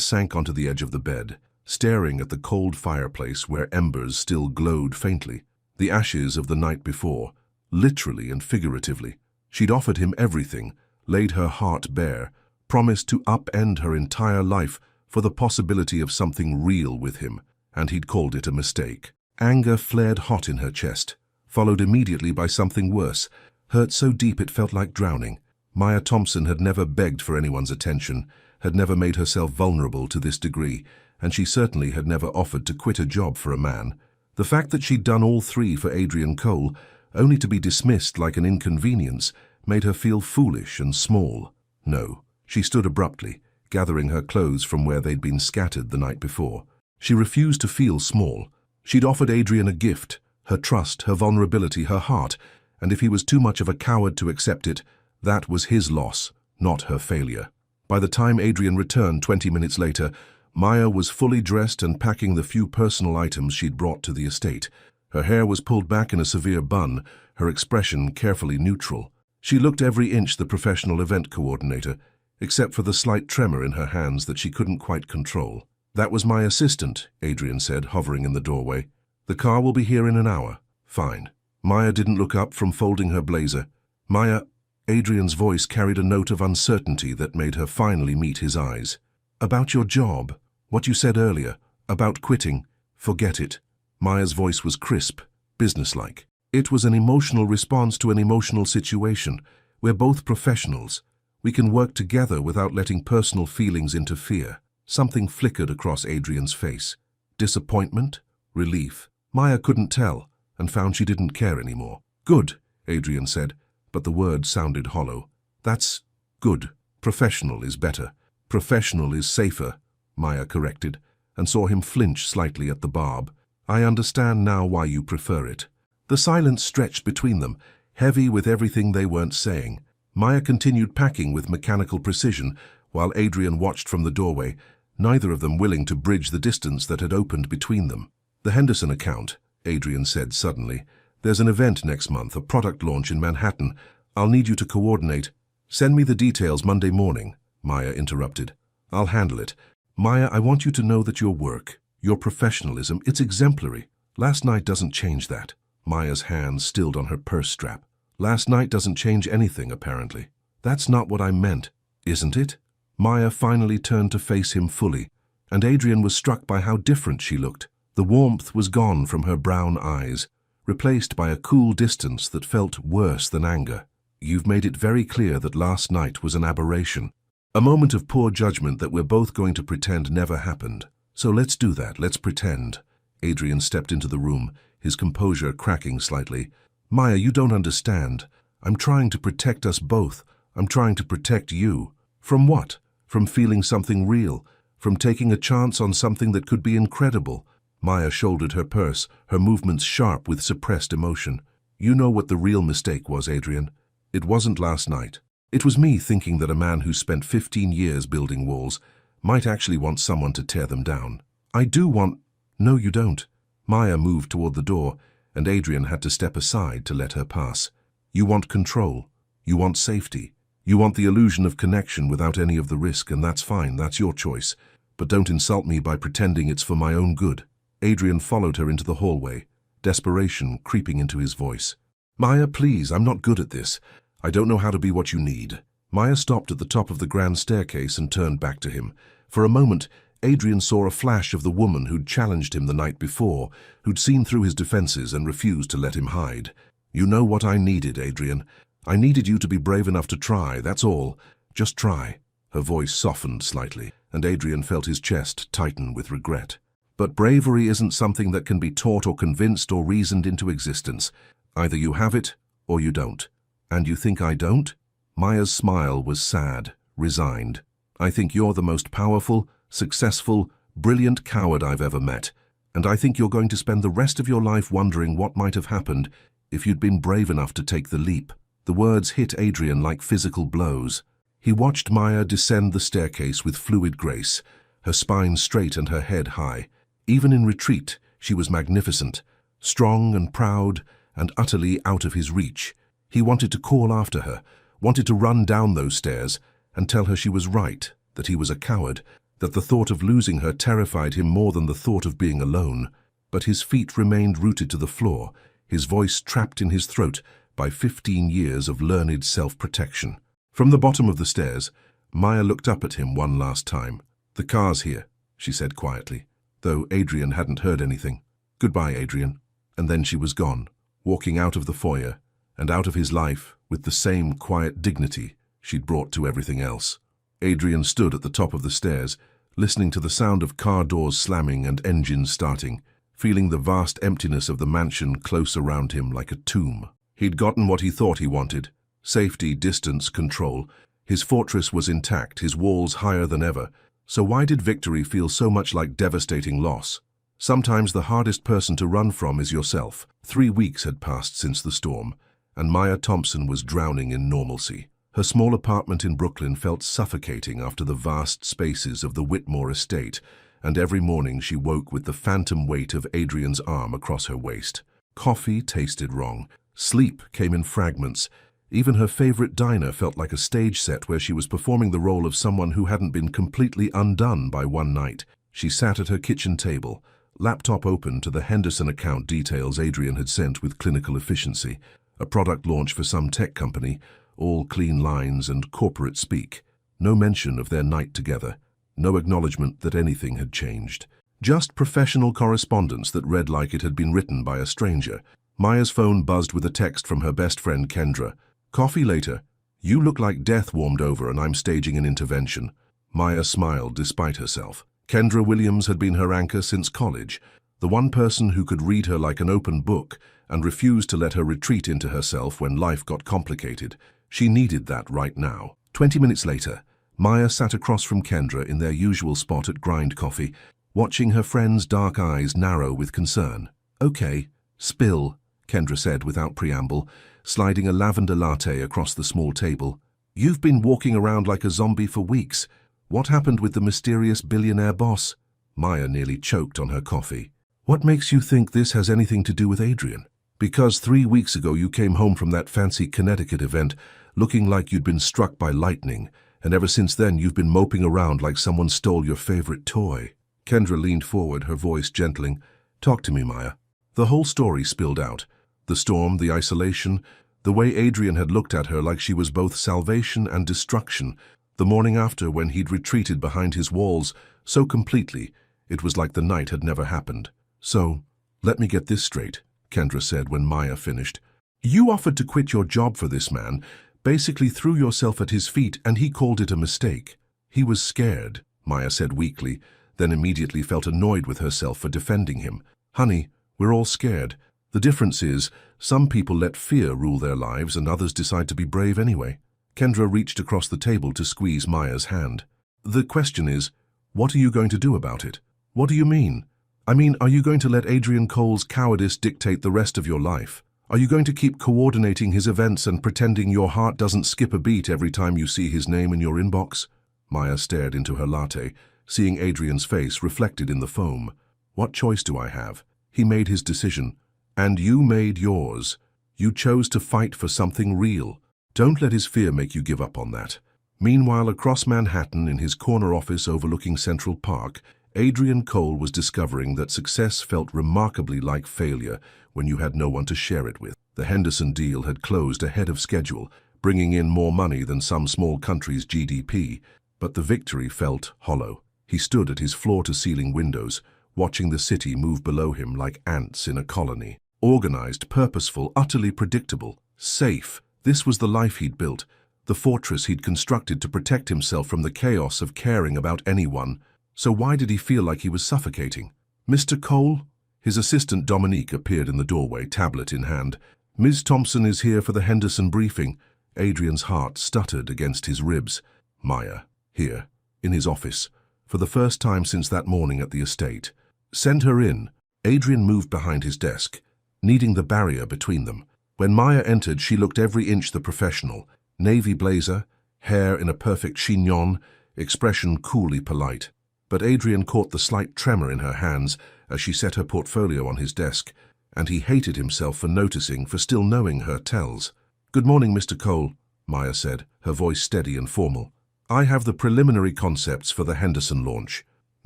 sank onto the edge of the bed, staring at the cold fireplace where embers still glowed faintly. The ashes of the night before, literally and figuratively. She'd offered him everything, laid her heart bare, promised to upend her entire life for the possibility of something real with him, and he'd called it a mistake. Anger flared hot in her chest, followed immediately by something worse, hurt so deep it felt like drowning. Maya Thompson had never begged for anyone's attention, had never made herself vulnerable to this degree, and she certainly had never offered to quit a job for a man. The fact that she'd done all three for Adrian Cole, only to be dismissed like an inconvenience, made her feel foolish and small. No, she stood abruptly, gathering her clothes from where they'd been scattered the night before. She refused to feel small. She'd offered Adrian a gift, her trust, her vulnerability, her heart, and if he was too much of a coward to accept it, that was his loss, not her failure. By the time Adrian returned 20 minutes later, Maya was fully dressed and packing the few personal items she'd brought to the estate. Her hair was pulled back in a severe bun, her expression carefully neutral. She looked every inch the professional event coordinator, except for the slight tremor in her hands that she couldn't quite control. "That was my assistant," Adrian said, hovering in the doorway. "The car will be here in an hour." "Fine." Maya didn't look up from folding her blazer. "Maya," Adrian's voice carried a note of uncertainty that made her finally meet his eyes. "About your job, what you said earlier, about quitting, forget it." Maya's voice was crisp, businesslike. "It was an emotional response to an emotional situation. We're both professionals. We can work together without letting personal feelings interfere." Something flickered across Adrian's face. Disappointment? Relief? Maya couldn't tell, and found she didn't care anymore. "Good," Adrian said, but the word sounded hollow. "That's good. Professional is better." "Professional is safer," Maya corrected, and saw him flinch slightly at the barb. "I understand now why you prefer it." The silence stretched between them, heavy with everything they weren't saying. Maya continued packing with mechanical precision, while Adrian watched from the doorway, neither of them willing to bridge the distance that had opened between them. "The Henderson account," Adrian said suddenly. "There's an event next month, a product launch in Manhattan. I'll need you to coordinate." "Send me the details Monday morning," Maya interrupted. "I'll handle it. Maya, I want you to know that your work, your professionalism, it's exemplary. Last night doesn't change that." Maya's hand stilled on her purse strap. "Last night doesn't change anything, apparently." "That's not what I meant, isn't it?" Maya finally turned to face him fully, and Adrian was struck by how different she looked. The warmth was gone from her brown eyes, replaced by a cool distance that felt worse than anger. "You've made it very clear that last night was an aberration. A moment of poor judgment that we're both going to pretend never happened. So let's do that, let's pretend." Adrian stepped into the room, his composure cracking slightly. "Maya, you don't understand. I'm trying to protect us both. I'm trying to protect you." "From what?" "From feeling something real, from taking a chance on something that could be incredible." Maya shouldered her purse, her movements sharp with suppressed emotion. "You know what the real mistake was, Adrian. It wasn't last night. It was me thinking that a man who spent 15 years building walls might actually want someone to tear them down. I do want—" "No, you don't." Maya moved toward the door, and Adrian had to step aside to let her pass. "You want control. You want safety. You want the illusion of connection without any of the risk, and that's fine, that's your choice. But don't insult me by pretending it's for my own good. Adrian followed her into the hallway, desperation creeping into his voice. Maya, please, I'm not good at this. I don't know how to be what you need. Maya stopped at the top of the grand staircase and turned back to him. For a moment, Adrian saw a flash of the woman who'd challenged him the night before, who'd seen through his defenses and refused to let him hide. You know what I needed, Adrian. I needed you to be brave enough to try, that's all. Just try. Her voice softened slightly, and Adrian felt his chest tighten with regret. But bravery isn't something that can be taught or convinced or reasoned into existence. Either you have it, or you don't. And you think I don't? Maya's smile was sad, resigned. I think you're the most powerful, successful, brilliant coward I've ever met. And I think you're going to spend the rest of your life wondering what might have happened if you'd been brave enough to take the leap. The words hit Adrian like physical blows. He watched Maya descend the staircase with fluid grace, her spine straight and her head high. Even in retreat, she was magnificent, strong and proud and utterly out of his reach. He wanted to call after her, wanted to run down those stairs and tell her she was right, that he was a coward, that the thought of losing her terrified him more than the thought of being alone. But his feet remained rooted to the floor, his voice trapped in his throat by 15 years of learned self-protection. From the bottom of the stairs, Maya looked up at him one last time. The car's here, she said quietly, though Adrian hadn't heard anything. Goodbye, Adrian. And then she was gone, walking out of the foyer and out of his life with the same quiet dignity she'd brought to everything else. Adrian stood at the top of the stairs, listening to the sound of car doors slamming and engines starting, feeling the vast emptiness of the mansion close around him like a tomb. He'd gotten what he thought he wanted: safety, distance, control. His fortress was intact, his walls higher than ever. So why did victory feel so much like devastating loss? Sometimes the hardest person to run from is yourself. 3 weeks had passed since the storm, and Maya Thompson was drowning in normalcy. Her small apartment in Brooklyn felt suffocating after the vast spaces of the Whitmore estate, and every morning she woke with the phantom weight of Adrian's arm across her waist. Coffee tasted wrong. Sleep came in fragments. Even her favorite diner felt like a stage set where she was performing the role of someone who hadn't been completely undone by one night. She sat at her kitchen table, laptop open to the Henderson account details Adrian had sent with clinical efficiency, a product launch for some tech company, all clean lines and corporate speak. No mention of their night together, no acknowledgement that anything had changed. Just professional correspondence that read like it had been written by a stranger. Maya's phone buzzed with a text from her best friend Kendra. Coffee later. You look like death warmed over and I'm staging an intervention. Maya smiled despite herself. Kendra Williams had been her anchor since college, the one person who could read her like an open book and refused to let her retreat into herself when life got complicated. She needed that right now. 20 minutes later, Maya sat across from Kendra in their usual spot at Grind Coffee, watching her friend's dark eyes narrow with concern. Okay, spill, Kendra said without preamble, sliding a lavender latte across the small table. You've been walking around like a zombie for weeks. What happened with the mysterious billionaire boss? Maya nearly choked on her coffee. What makes you think this has anything to do with Adrian? Because 3 weeks ago you came home from that fancy Connecticut event looking like you'd been struck by lightning, and ever since then you've been moping around like someone stole your favorite toy. Kendra leaned forward, her voice gentling. Talk to me, Maya. The whole story spilled out. The storm, the isolation, the way Adrian had looked at her like she was both salvation and destruction. The morning after, when he'd retreated behind his walls so completely, it was like the night had never happened. So, let me get this straight, Kendra said when Maya finished. You offered to quit your job for this man, basically threw yourself at his feet, and he called it a mistake. He was scared, Maya said weakly, then immediately felt annoyed with herself for defending him. Honey, we're all scared. The difference is, some people let fear rule their lives and others decide to be brave anyway. Kendra reached across the table to squeeze Maya's hand. The question is, what are you going to do about it? What do you mean? I mean, are you going to let Adrian Cole's cowardice dictate the rest of your life? Are you going to keep coordinating his events and pretending your heart doesn't skip a beat every time you see his name in your inbox? Maya stared into her latte, seeing Adrian's face reflected in the foam. What choice do I have? He made his decision. And you made yours. You chose to fight for something real. Don't let his fear make you give up on that. Meanwhile, across Manhattan, in his corner office overlooking Central Park, Adrian Cole was discovering that success felt remarkably like failure when you had no one to share it with. The Henderson deal had closed ahead of schedule, bringing in more money than some small country's GDP, but the victory felt hollow. He stood at his floor-to-ceiling windows, watching the city move below him like ants in a colony. Organized, purposeful, utterly predictable, safe. This was the life he'd built, the fortress he'd constructed to protect himself from the chaos of caring about anyone. So why did he feel like he was suffocating? "Mr. Cole?" His assistant Dominique appeared in the doorway, tablet in hand. "Ms. Thompson is here for the Henderson briefing." Adrian's heart stuttered against his ribs. Maya, here, in his office, for the first time since that morning at the estate. "Send her in." Adrian moved behind his desk, needing the barrier between them. When Maya entered, she looked every inch the professional. Navy blazer, hair in a perfect chignon, expression coolly polite. But Adrian caught the slight tremor in her hands as she set her portfolio on his desk, and he hated himself for noticing, for still knowing her tells. "Good morning, Mr. Cole," Maya said, her voice steady and formal. "I have the preliminary concepts for the Henderson launch."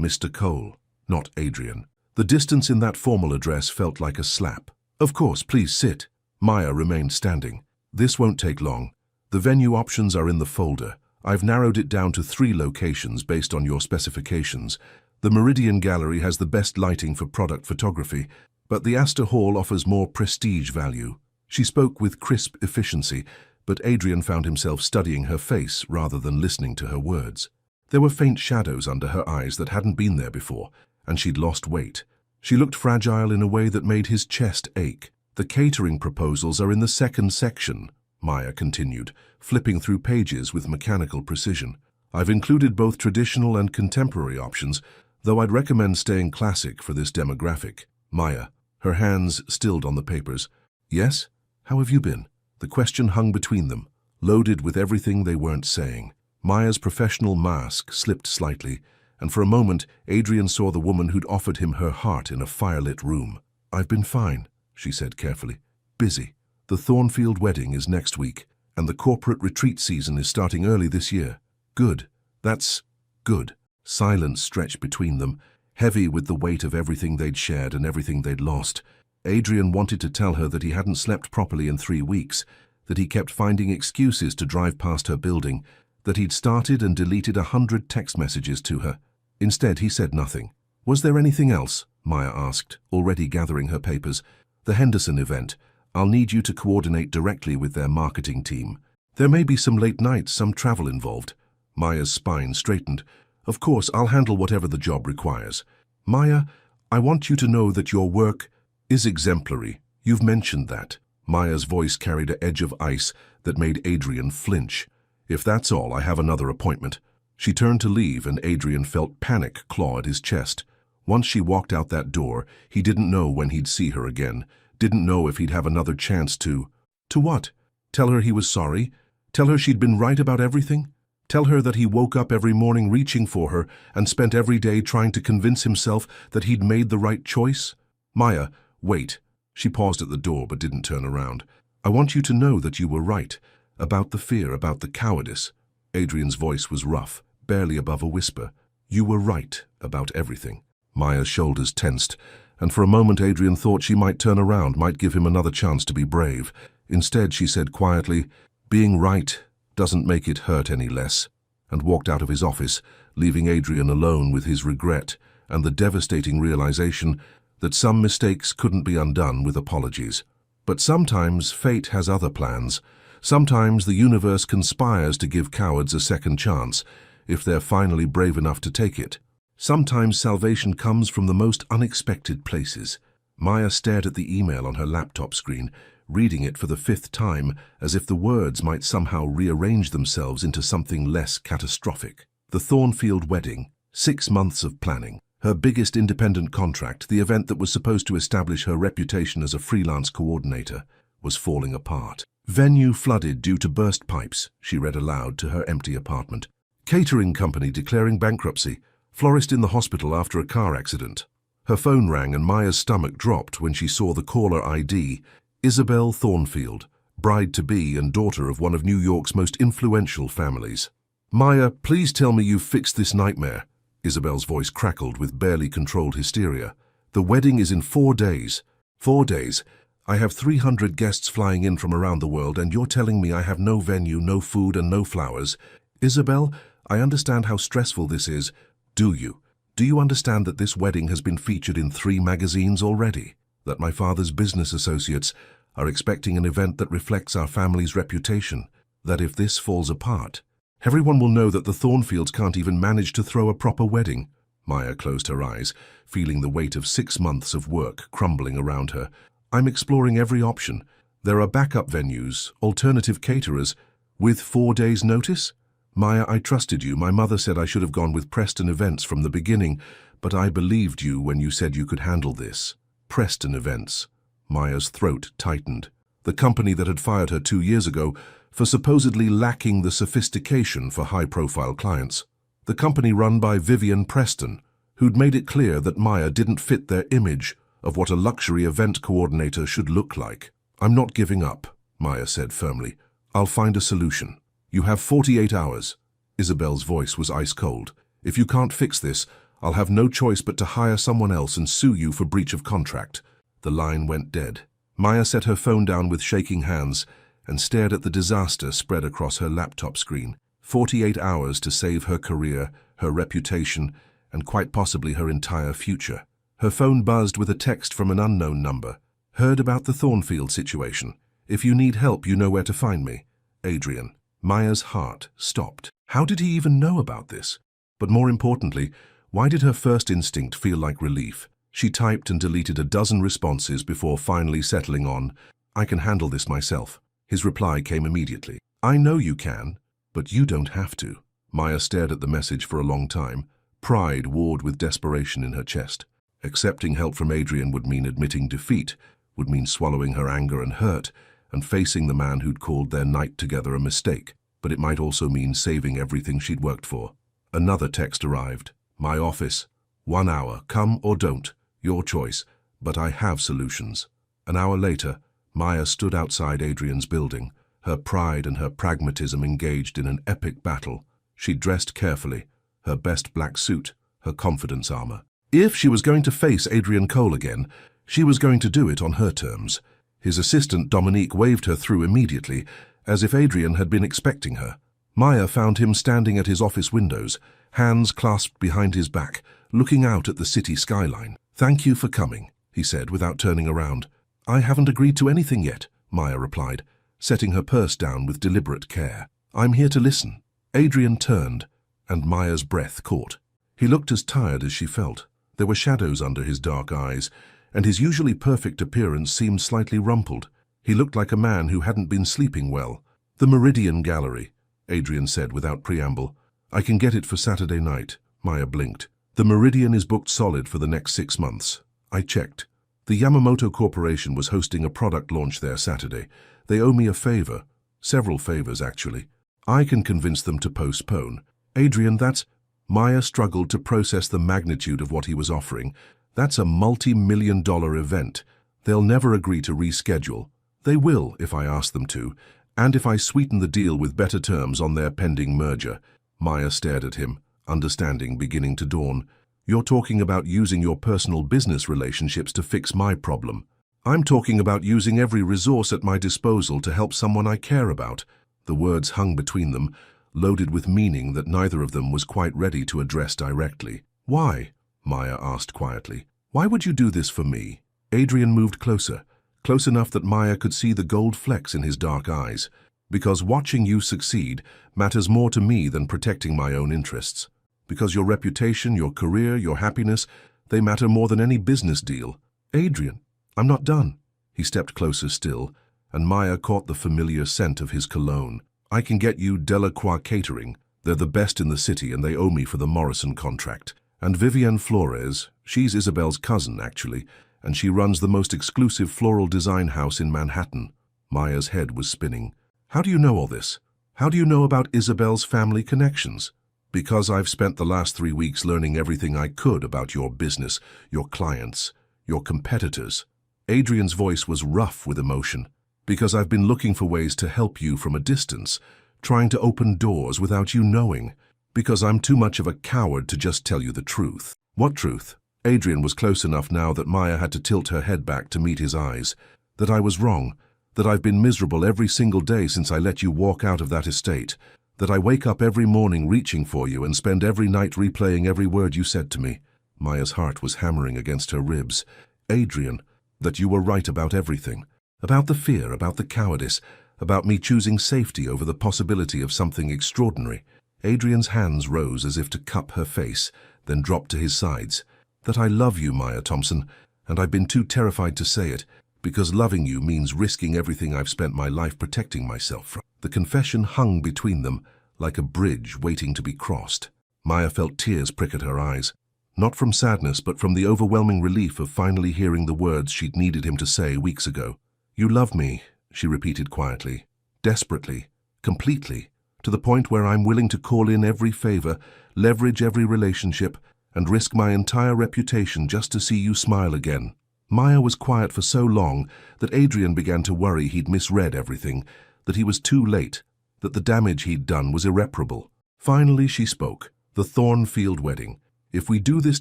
Mr. Cole, not Adrian. The distance in that formal address felt like a slap. "Of course, please sit." Maya remained standing. "This won't take long. The venue options are in the folder. I've narrowed it down to 3 locations based on your specifications. The Meridian Gallery has the best lighting for product photography, but the Astor Hall offers more prestige value." She spoke with crisp efficiency, but Adrian found himself studying her face rather than listening to her words. There were faint shadows under her eyes that hadn't been there before, and she'd lost weight. She looked fragile in a way that made his chest ache. "The catering proposals are in the 2nd section," Maya continued, flipping through pages with mechanical precision. "I've included both traditional and contemporary options, though I'd recommend staying classic for this demographic." Maya, her hands stilled on the papers. "Yes? How have you been?" The question hung between them, loaded with everything they weren't saying. Maya's professional mask slipped slightly, and for a moment Adrian saw the woman who'd offered him her heart in a firelit room. "I've been fine," she said carefully. "Busy. The Thornfield wedding is next week, and the corporate retreat season is starting early this year." "Good. That's good." Silence stretched between them, heavy with the weight of everything they'd shared and everything they'd lost. Adrian wanted to tell her that he hadn't slept properly in 3 weeks, that he kept finding excuses to drive past her building, that he'd started and deleted 100 text messages to her. Instead, he said nothing. "Was there anything else?" Maya asked, already gathering her papers. "The Henderson event. I'll need you to coordinate directly with their marketing team. There may be some late nights, some travel involved." Maya's spine straightened. "Of course, I'll handle whatever the job requires." "Maya, I want you to know that your work is exemplary. You've mentioned that." Maya's voice carried an edge of ice that made Adrian flinch. "If that's all, I have another appointment." She turned to leave, and Adrian felt panic claw at his chest. Once she walked out that door, he didn't know when he'd see her again, didn't know if he'd have another chance to... To what? Tell her he was sorry? Tell her she'd been right about everything? Tell her that he woke up every morning reaching for her and spent every day trying to convince himself that he'd made the right choice? "Maya, wait." She paused at the door but didn't turn around. "I want you to know that you were right. About the fear, about the cowardice." Adrian's voice was rough, barely above a whisper. "You were right about everything." Maya's shoulders tensed, and for a moment Adrian thought she might turn around, might give him another chance to be brave. Instead, she said quietly, "Being right doesn't make it hurt any less," and walked out of his office, leaving Adrian alone with his regret and the devastating realization that some mistakes couldn't be undone with apologies. But sometimes fate has other plans. Sometimes the universe conspires to give cowards a second chance, if they're finally brave enough to take it. Sometimes salvation comes from the most unexpected places. Maya stared at the email on her laptop screen, reading it for the 5th time, as if the words might somehow rearrange themselves into something less catastrophic. The Thornfield wedding, 6 months of planning. Her biggest independent contract, the event that was supposed to establish her reputation as a freelance coordinator, was falling apart. "Venue flooded due to burst pipes," she read aloud to her empty apartment. "Catering company declaring bankruptcy. Florist in the hospital after a car accident." Her phone rang and Maya's stomach dropped when she saw the caller ID, Isabel Thornfield, bride-to-be and daughter of one of New York's most influential families. "Maya, please tell me you've fixed this nightmare." Isabel's voice crackled with barely controlled hysteria. "The wedding is in 4 days. 4 days. I have 300 guests flying in from around the world, and you're telling me I have no venue, no food, and no flowers. Isabel, I understand how stressful this is. Do you? Do you understand that this wedding has been featured in 3 magazines already? That my father's business associates are expecting an event that reflects our family's reputation? That if this falls apart, everyone will know that the Thornfields can't even manage to throw a proper wedding?" Maya closed her eyes, feeling the weight of 6 months of work crumbling around her. "I'm exploring every option. There are backup venues, alternative caterers. With 4 days' notice? Maya, I trusted you. My mother said I should have gone with Preston Events from the beginning, but I believed you when you said you could handle this." Preston Events. Maya's throat tightened. The company that had fired her 2 years ago for supposedly lacking the sophistication for high-profile clients. The company run by Vivian Preston, who'd made it clear that Maya didn't fit their image of what a luxury event coordinator should look like. "I'm not giving up," Maya said firmly. "I'll find a solution. You have 48 hours. Isabel's voice was ice-cold. "If you can't fix this, I'll have no choice but to hire someone else and sue you for breach of contract." The line went dead. Maya set her phone down with shaking hands and stared at the disaster spread across her laptop screen. 48 hours to save her career, her reputation, and quite possibly her entire future. Her phone buzzed with a text from an unknown number. "Heard about the Thornfield situation. If you need help, you know where to find me. Adrian." Maya's heart stopped. How did he even know about this? But more importantly, why did her first instinct feel like relief? She typed and deleted a dozen responses before finally settling on, "I can handle this myself." His reply came immediately. "I know you can, but you don't have to." Maya stared at the message for a long time. Pride warred with desperation in her chest. Accepting help from Adrian would mean admitting defeat, would mean swallowing her anger and hurt, and facing the man who'd called their night together a mistake. But it might also mean saving everything she'd worked for. Another text arrived. "My office. 1 hour. Come or don't. Your choice. But I have solutions." An hour later, Maya stood outside Adrian's building, her pride and her pragmatism engaged in an epic battle. She dressed carefully, her best black suit, her confidence armor. If she was going to face Adrian Cole again, she was going to do it on her terms. His assistant Dominique waved her through immediately, as if Adrian had been expecting her. Maya found him standing at his office windows, hands clasped behind his back, looking out at the city skyline. "Thank you for coming," he said without turning around. "I haven't agreed to anything yet," Maya replied, setting her purse down with deliberate care. "I'm here to listen." Adrian turned, and Maya's breath caught. He looked as tired as she felt. There were shadows under his dark eyes, and his usually perfect appearance seemed slightly rumpled. He looked like a man who hadn't been sleeping well. "The Meridian Gallery," Adrian said without preamble. "I can get it for Saturday night." Maya blinked. "The Meridian is booked solid for the next 6 months. I checked. The Yamamoto Corporation was hosting a product launch there Saturday. They owe me a favor. Several favors, actually. I can convince them to postpone." "Adrian, that's—" Maya struggled to process the magnitude of what he was offering. "That's a multi-million-dollar event. They'll never agree to reschedule. They will if I ask them to, and if I sweeten the deal with better terms on their pending merger." Maya stared at him, understanding beginning to dawn. "You're talking about using your personal business relationships to fix my problem. I'm talking about using every resource at my disposal to help someone I care about." The words hung between them, loaded with meaning that neither of them was quite ready to address directly. "Why?" Maya asked quietly. "Why would you do this for me?" Adrian moved closer, close enough that Maya could see the gold flecks in his dark eyes. "Because watching you succeed matters more to me than protecting my own interests. Because your reputation, your career, your happiness, they matter more than any business deal." "Adrian, I'm not done." He stepped closer still, and Maya caught the familiar scent of his cologne. "I can get you Delacroix Catering. They're the best in the city and they owe me for the Morrison contract. And Vivienne Flores, she's Isabel's cousin, actually, and she runs the most exclusive floral design house in Manhattan." Maya's head was spinning. "How do you know all this? How do you know about Isabel's family connections?" "Because I've spent the last 3 weeks learning everything I could about your business, your clients, your competitors." Adrian's voice was rough with emotion. Because I've been looking for ways to help you from a distance, trying to open doors without you knowing. Because I'm too much of a coward to just tell you the truth. What truth? Adrian was close enough now that Maya had to tilt her head back to meet his eyes. That I was wrong. That I've been miserable every single day since I let you walk out of that estate. That I wake up every morning reaching for you and spend every night replaying every word you said to me. Maya's heart was hammering against her ribs. Adrian, that you were right about everything. About the fear, about the cowardice, about me choosing safety over the possibility of something extraordinary. Adrian's hands rose as if to cup her face, then dropped to his sides. That I love you, Maya Thompson, and I've been too terrified to say it, because loving you means risking everything I've spent my life protecting myself from. The confession hung between them, like a bridge waiting to be crossed. Maya felt tears prick at her eyes, not from sadness but from the overwhelming relief of finally hearing the words she'd needed him to say weeks ago. You love me, she repeated quietly, desperately, completely, to the point where I'm willing to call in every favor, leverage every relationship, and risk my entire reputation just to see you smile again. Maya was quiet for so long that Adrian began to worry he'd misread everything, that he was too late, that the damage he'd done was irreparable. Finally she spoke. The Thornfield wedding. If we do this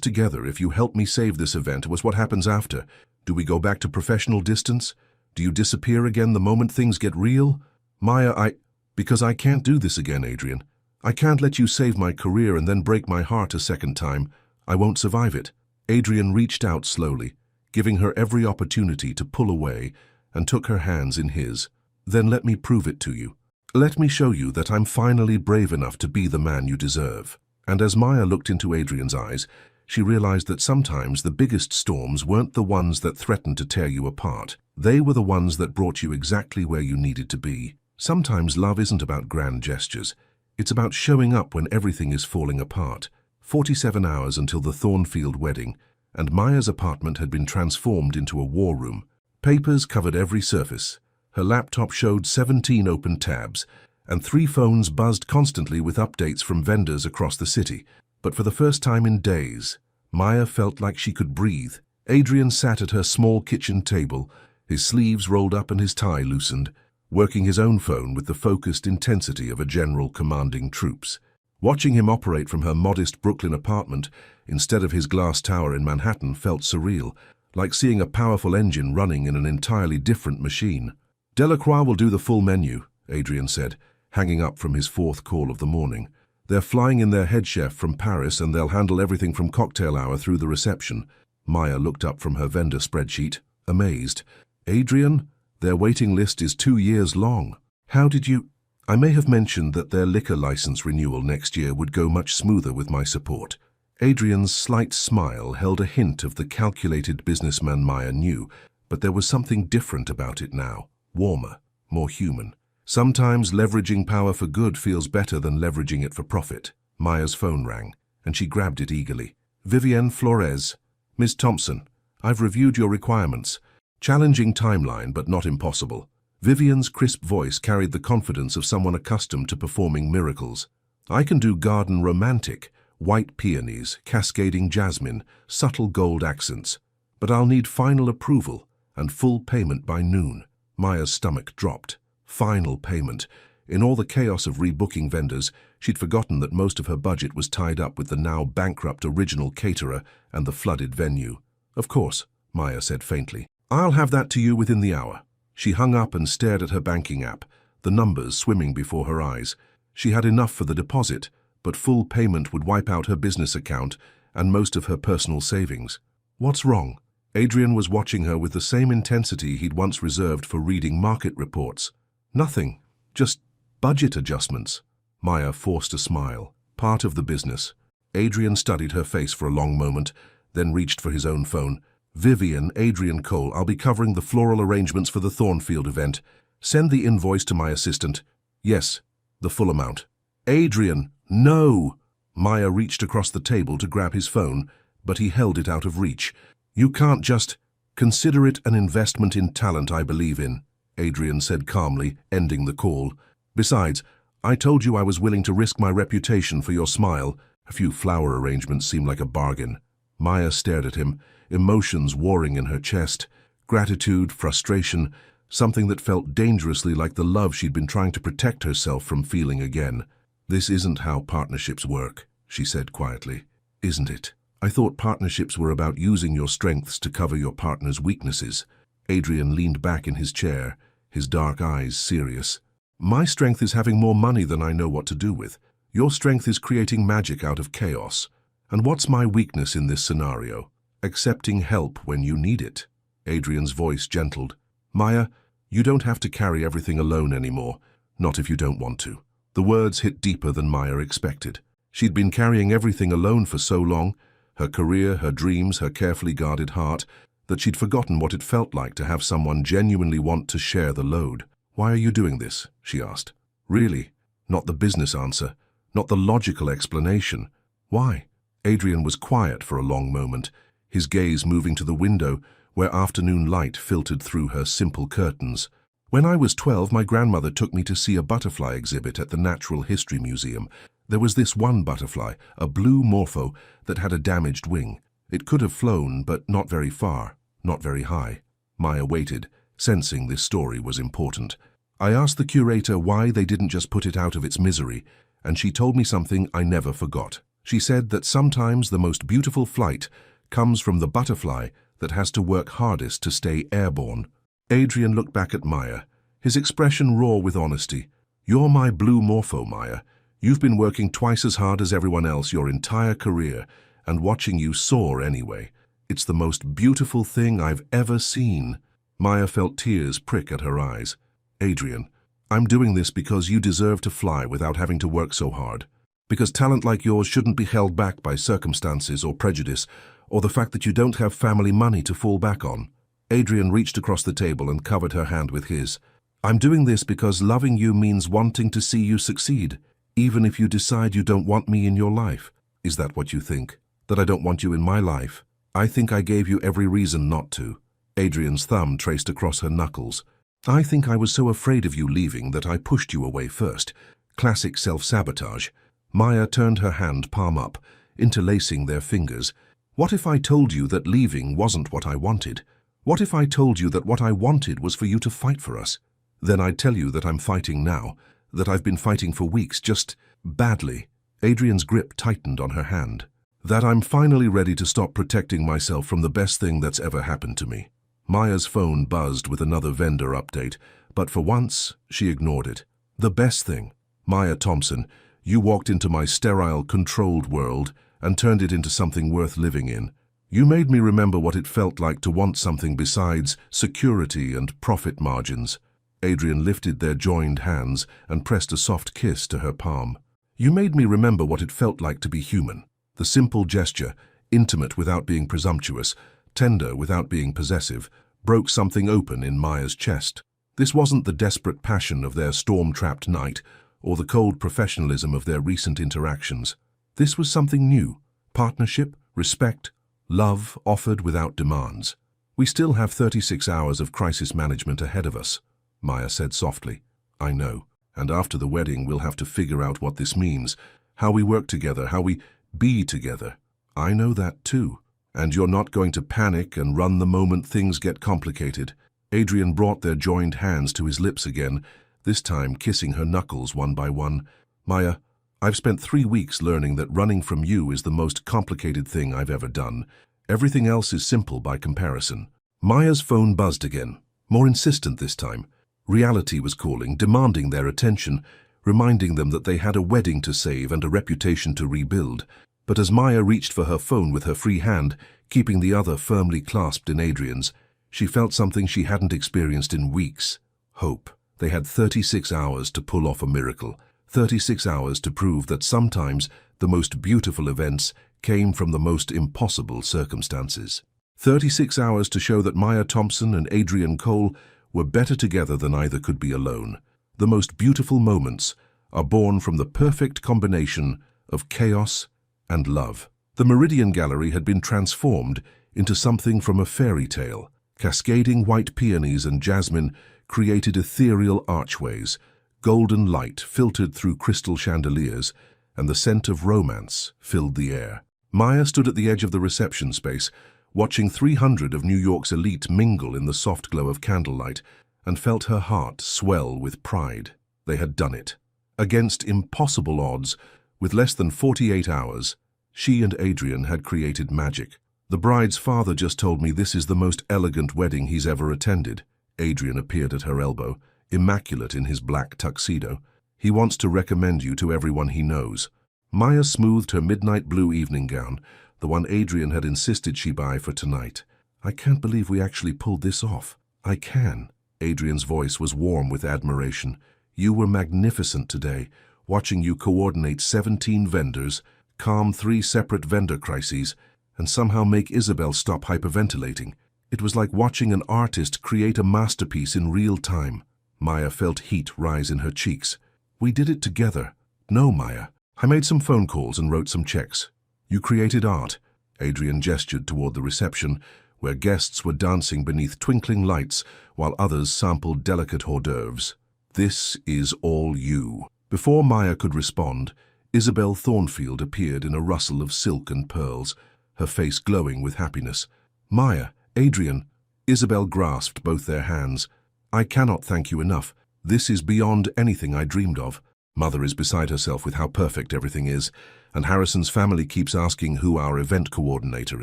together, if you help me save this event, was what happens after? Do we go back to professional distance? Do you disappear again the moment things get real? Maya, because I can't do this again, Adrian. I can't let you save my career and then break my heart a second time. I won't survive it. Adrian reached out slowly, giving her every opportunity to pull away, and took her hands in his. Then let me prove it to you. Let me show you that I'm finally brave enough to be the man you deserve. And as Maya looked into Adrian's eyes, she realized that sometimes the biggest storms weren't the ones that threatened to tear you apart. They were the ones that brought you exactly where you needed to be. Sometimes love isn't about grand gestures. It's about showing up when everything is falling apart. 47 hours until the Thornfield wedding, and Maya's apartment had been transformed into a war room. Papers covered every surface. Her laptop showed 17 open tabs, and 3 phones buzzed constantly with updates from vendors across the city. But for the first time in days, Maya felt like she could breathe. Adrian sat at her small kitchen table, his sleeves rolled up and his tie loosened, working his own phone with the focused intensity of a general commanding troops. Watching him operate from her modest Brooklyn apartment instead of his glass tower in Manhattan felt surreal, like seeing a powerful engine running in an entirely different machine. Delacroix will do the full menu, Adrian said, hanging up from his 4th call of the morning. They're flying in their head chef from Paris and they'll handle everything from cocktail hour through the reception. Maya looked up from her vendor spreadsheet, amazed. Adrian, their waiting list is 2 years long. How did you... I may have mentioned that their liquor license renewal next year would go much smoother with my support. Adrian's slight smile held a hint of the calculated businessman Maya knew, but there was something different about it now, warmer, more human. Sometimes leveraging power for good feels better than leveraging it for profit. Maya's phone rang, and she grabbed it eagerly. Vivienne Flores. Ms. Thompson, I've reviewed your requirements. Challenging timeline, but not impossible. Vivienne's crisp voice carried the confidence of someone accustomed to performing miracles. I can do garden romantic, white peonies, cascading jasmine, subtle gold accents. But I'll need final approval and full payment by noon. Maya's stomach dropped. Final payment. In all the chaos of rebooking vendors, she'd forgotten that most of her budget was tied up with the now bankrupt original caterer and the flooded venue. Of course, Maya said faintly. I'll have that to you within the hour. She hung up and stared at her banking app, the numbers swimming before her eyes. She had enough for the deposit, but full payment would wipe out her business account and most of her personal savings. What's wrong? Adrian was watching her with the same intensity he'd once reserved for reading market reports. Nothing, just budget adjustments. Maya forced a smile. Part of the business. Adrian studied her face for a long moment, then reached for his own phone. Vivian, Adrian Cole, I'll be covering the floral arrangements for the Thornfield event. Send the invoice to my assistant. Yes, the full amount. Adrian, no! Maya reached across the table to grab his phone, but he held it out of reach. You can't just... Consider it an investment in talent I believe in, Adrian said calmly, ending the call. Besides, I told you I was willing to risk my reputation for your smile. A few flower arrangements seemed like a bargain. Maya stared at him, emotions warring in her chest. Gratitude, frustration, something that felt dangerously like the love she'd been trying to protect herself from feeling again. "This isn't how partnerships work," she said quietly. "Isn't it? I thought partnerships were about using your strengths to cover your partner's weaknesses." Adrian leaned back in his chair, his dark eyes serious. "My strength is having more money than I know what to do with. Your strength is creating magic out of chaos. And what's my weakness in this scenario? Accepting help when you need it." Adrian's voice gentled. "Maya, you don't have to carry everything alone anymore, not if you don't want to." The words hit deeper than Maya expected. She'd been carrying everything alone for so long, her career, her dreams, her carefully guarded heart, that she'd forgotten what it felt like to have someone genuinely want to share the load. "Why are you doing this?" she asked. "Really? Not the business answer, not the logical explanation. Why?" Adrian was quiet for a long moment, his gaze moving to the window where afternoon light filtered through her simple curtains. "When I was 12, my grandmother took me to see a butterfly exhibit at the Natural History Museum. There was this one butterfly, a blue morpho, that had a damaged wing. It could have flown, but not very far, not very high." Maya waited, sensing this story was important. "I asked the curator why they didn't just put it out of its misery, and she told me something I never forgot. She said that sometimes the most beautiful flight comes from the butterfly that has to work hardest to stay airborne." Adrian looked back at Maya, his expression raw with honesty. "You're my blue morpho, Maya. You've been working twice as hard as everyone else your entire career, and watching you soar anyway. It's the most beautiful thing I've ever seen." Maya felt tears prick at her eyes. "Adrian, I'm doing this because you deserve to fly without having to work so hard. Because talent like yours shouldn't be held back by circumstances or prejudice, or the fact that you don't have family money to fall back on." Adrian reached across the table and covered her hand with his. "I'm doing this because loving you means wanting to see you succeed, even if you decide you don't want me in your life." "Is that what you think? That I don't want you in my life? I think I gave you every reason not to." Adrian's thumb traced across her knuckles. "I think I was so afraid of you leaving that I pushed you away first. Classic self-sabotage." Maya turned her hand palm up, interlacing their fingers. "What if I told you that leaving wasn't what I wanted? What if I told you that what I wanted was for you to fight for us? Then I'd tell you that I'm fighting now, that I've been fighting for weeks, just badly." Adrian's grip tightened on her hand. "That I'm finally ready to stop protecting myself from the best thing that's ever happened to me." Maya's phone buzzed with another vendor update, but for once, she ignored it. "The best thing? Maya Thompson, you walked into my sterile, controlled world and turned it into something worth living in. You made me remember what it felt like to want something besides security and profit margins." Adrian lifted their joined hands and pressed a soft kiss to her palm. "You made me remember what it felt like to be human." The simple gesture, intimate without being presumptuous, tender without being possessive, broke something open in Maya's chest. This wasn't the desperate passion of their storm-trapped night or the cold professionalism of their recent interactions. This was something new: partnership, respect, love offered without demands. "We still have 36 hours of crisis management ahead of us," Maya said softly. "I know. And after the wedding, we'll have to figure out what this means, how we work together, how we be together." "I know that too. And you're not going to panic and run the moment things get complicated." Adrian brought their joined hands to his lips again, this time kissing her knuckles one by one. "Maya, I've spent 3 weeks learning that running from you is the most complicated thing I've ever done. Everything else is simple by comparison." Maya's phone buzzed again, more insistent this time. Reality was calling, demanding their attention, reminding them that they had a wedding to save and a reputation to rebuild. But as Maya reached for her phone with her free hand, keeping the other firmly clasped in Adrian's, she felt something she hadn't experienced in weeks: hope. They had 36 hours to pull off a miracle, 36 hours to prove that sometimes the most beautiful events came from the most impossible circumstances. 36 hours to show that Maya Thompson and Adrian Cole were better together than either could be alone. The most beautiful moments are born from the perfect combination of chaos and love. The Meridian Gallery had been transformed into something from a fairy tale. Cascading white peonies and jasmine created ethereal archways, golden light filtered through crystal chandeliers, and the scent of romance filled the air. Maya stood at the edge of the reception space, watching 300 of New York's elite mingle in the soft glow of candlelight, and felt her heart swell with pride. They had done it. Against impossible odds, with less than 48 hours, she and Adrian had created magic. The bride's father just told me this is the most elegant wedding he's ever attended. Adrian appeared at her elbow, immaculate in his black tuxedo. He wants to recommend you to everyone he knows. Maya smoothed her midnight blue evening gown, the one Adrian had insisted she buy for tonight. I can't believe we actually pulled this off. I can. Adrian's voice was warm with admiration. You were magnificent today, watching you coordinate 17 vendors, calm 3 separate vendor crises, and somehow make Isabel stop hyperventilating. It was like watching an artist create a masterpiece in real time. Maya felt heat rise in her cheeks. We did it together. No, Maya. I made some phone calls and wrote some checks. You created art. Adrian gestured toward the reception, where guests were dancing beneath twinkling lights while others sampled delicate hors d'oeuvres. This is all you. Before Maya could respond, Isabel Thornfield appeared in a rustle of silk and pearls, her face glowing with happiness. Maya, Adrian, Isabel grasped both their hands. I cannot thank you enough. This is beyond anything I dreamed of. Mother is beside herself with how perfect everything is, and Harrison's family keeps asking who our event coordinator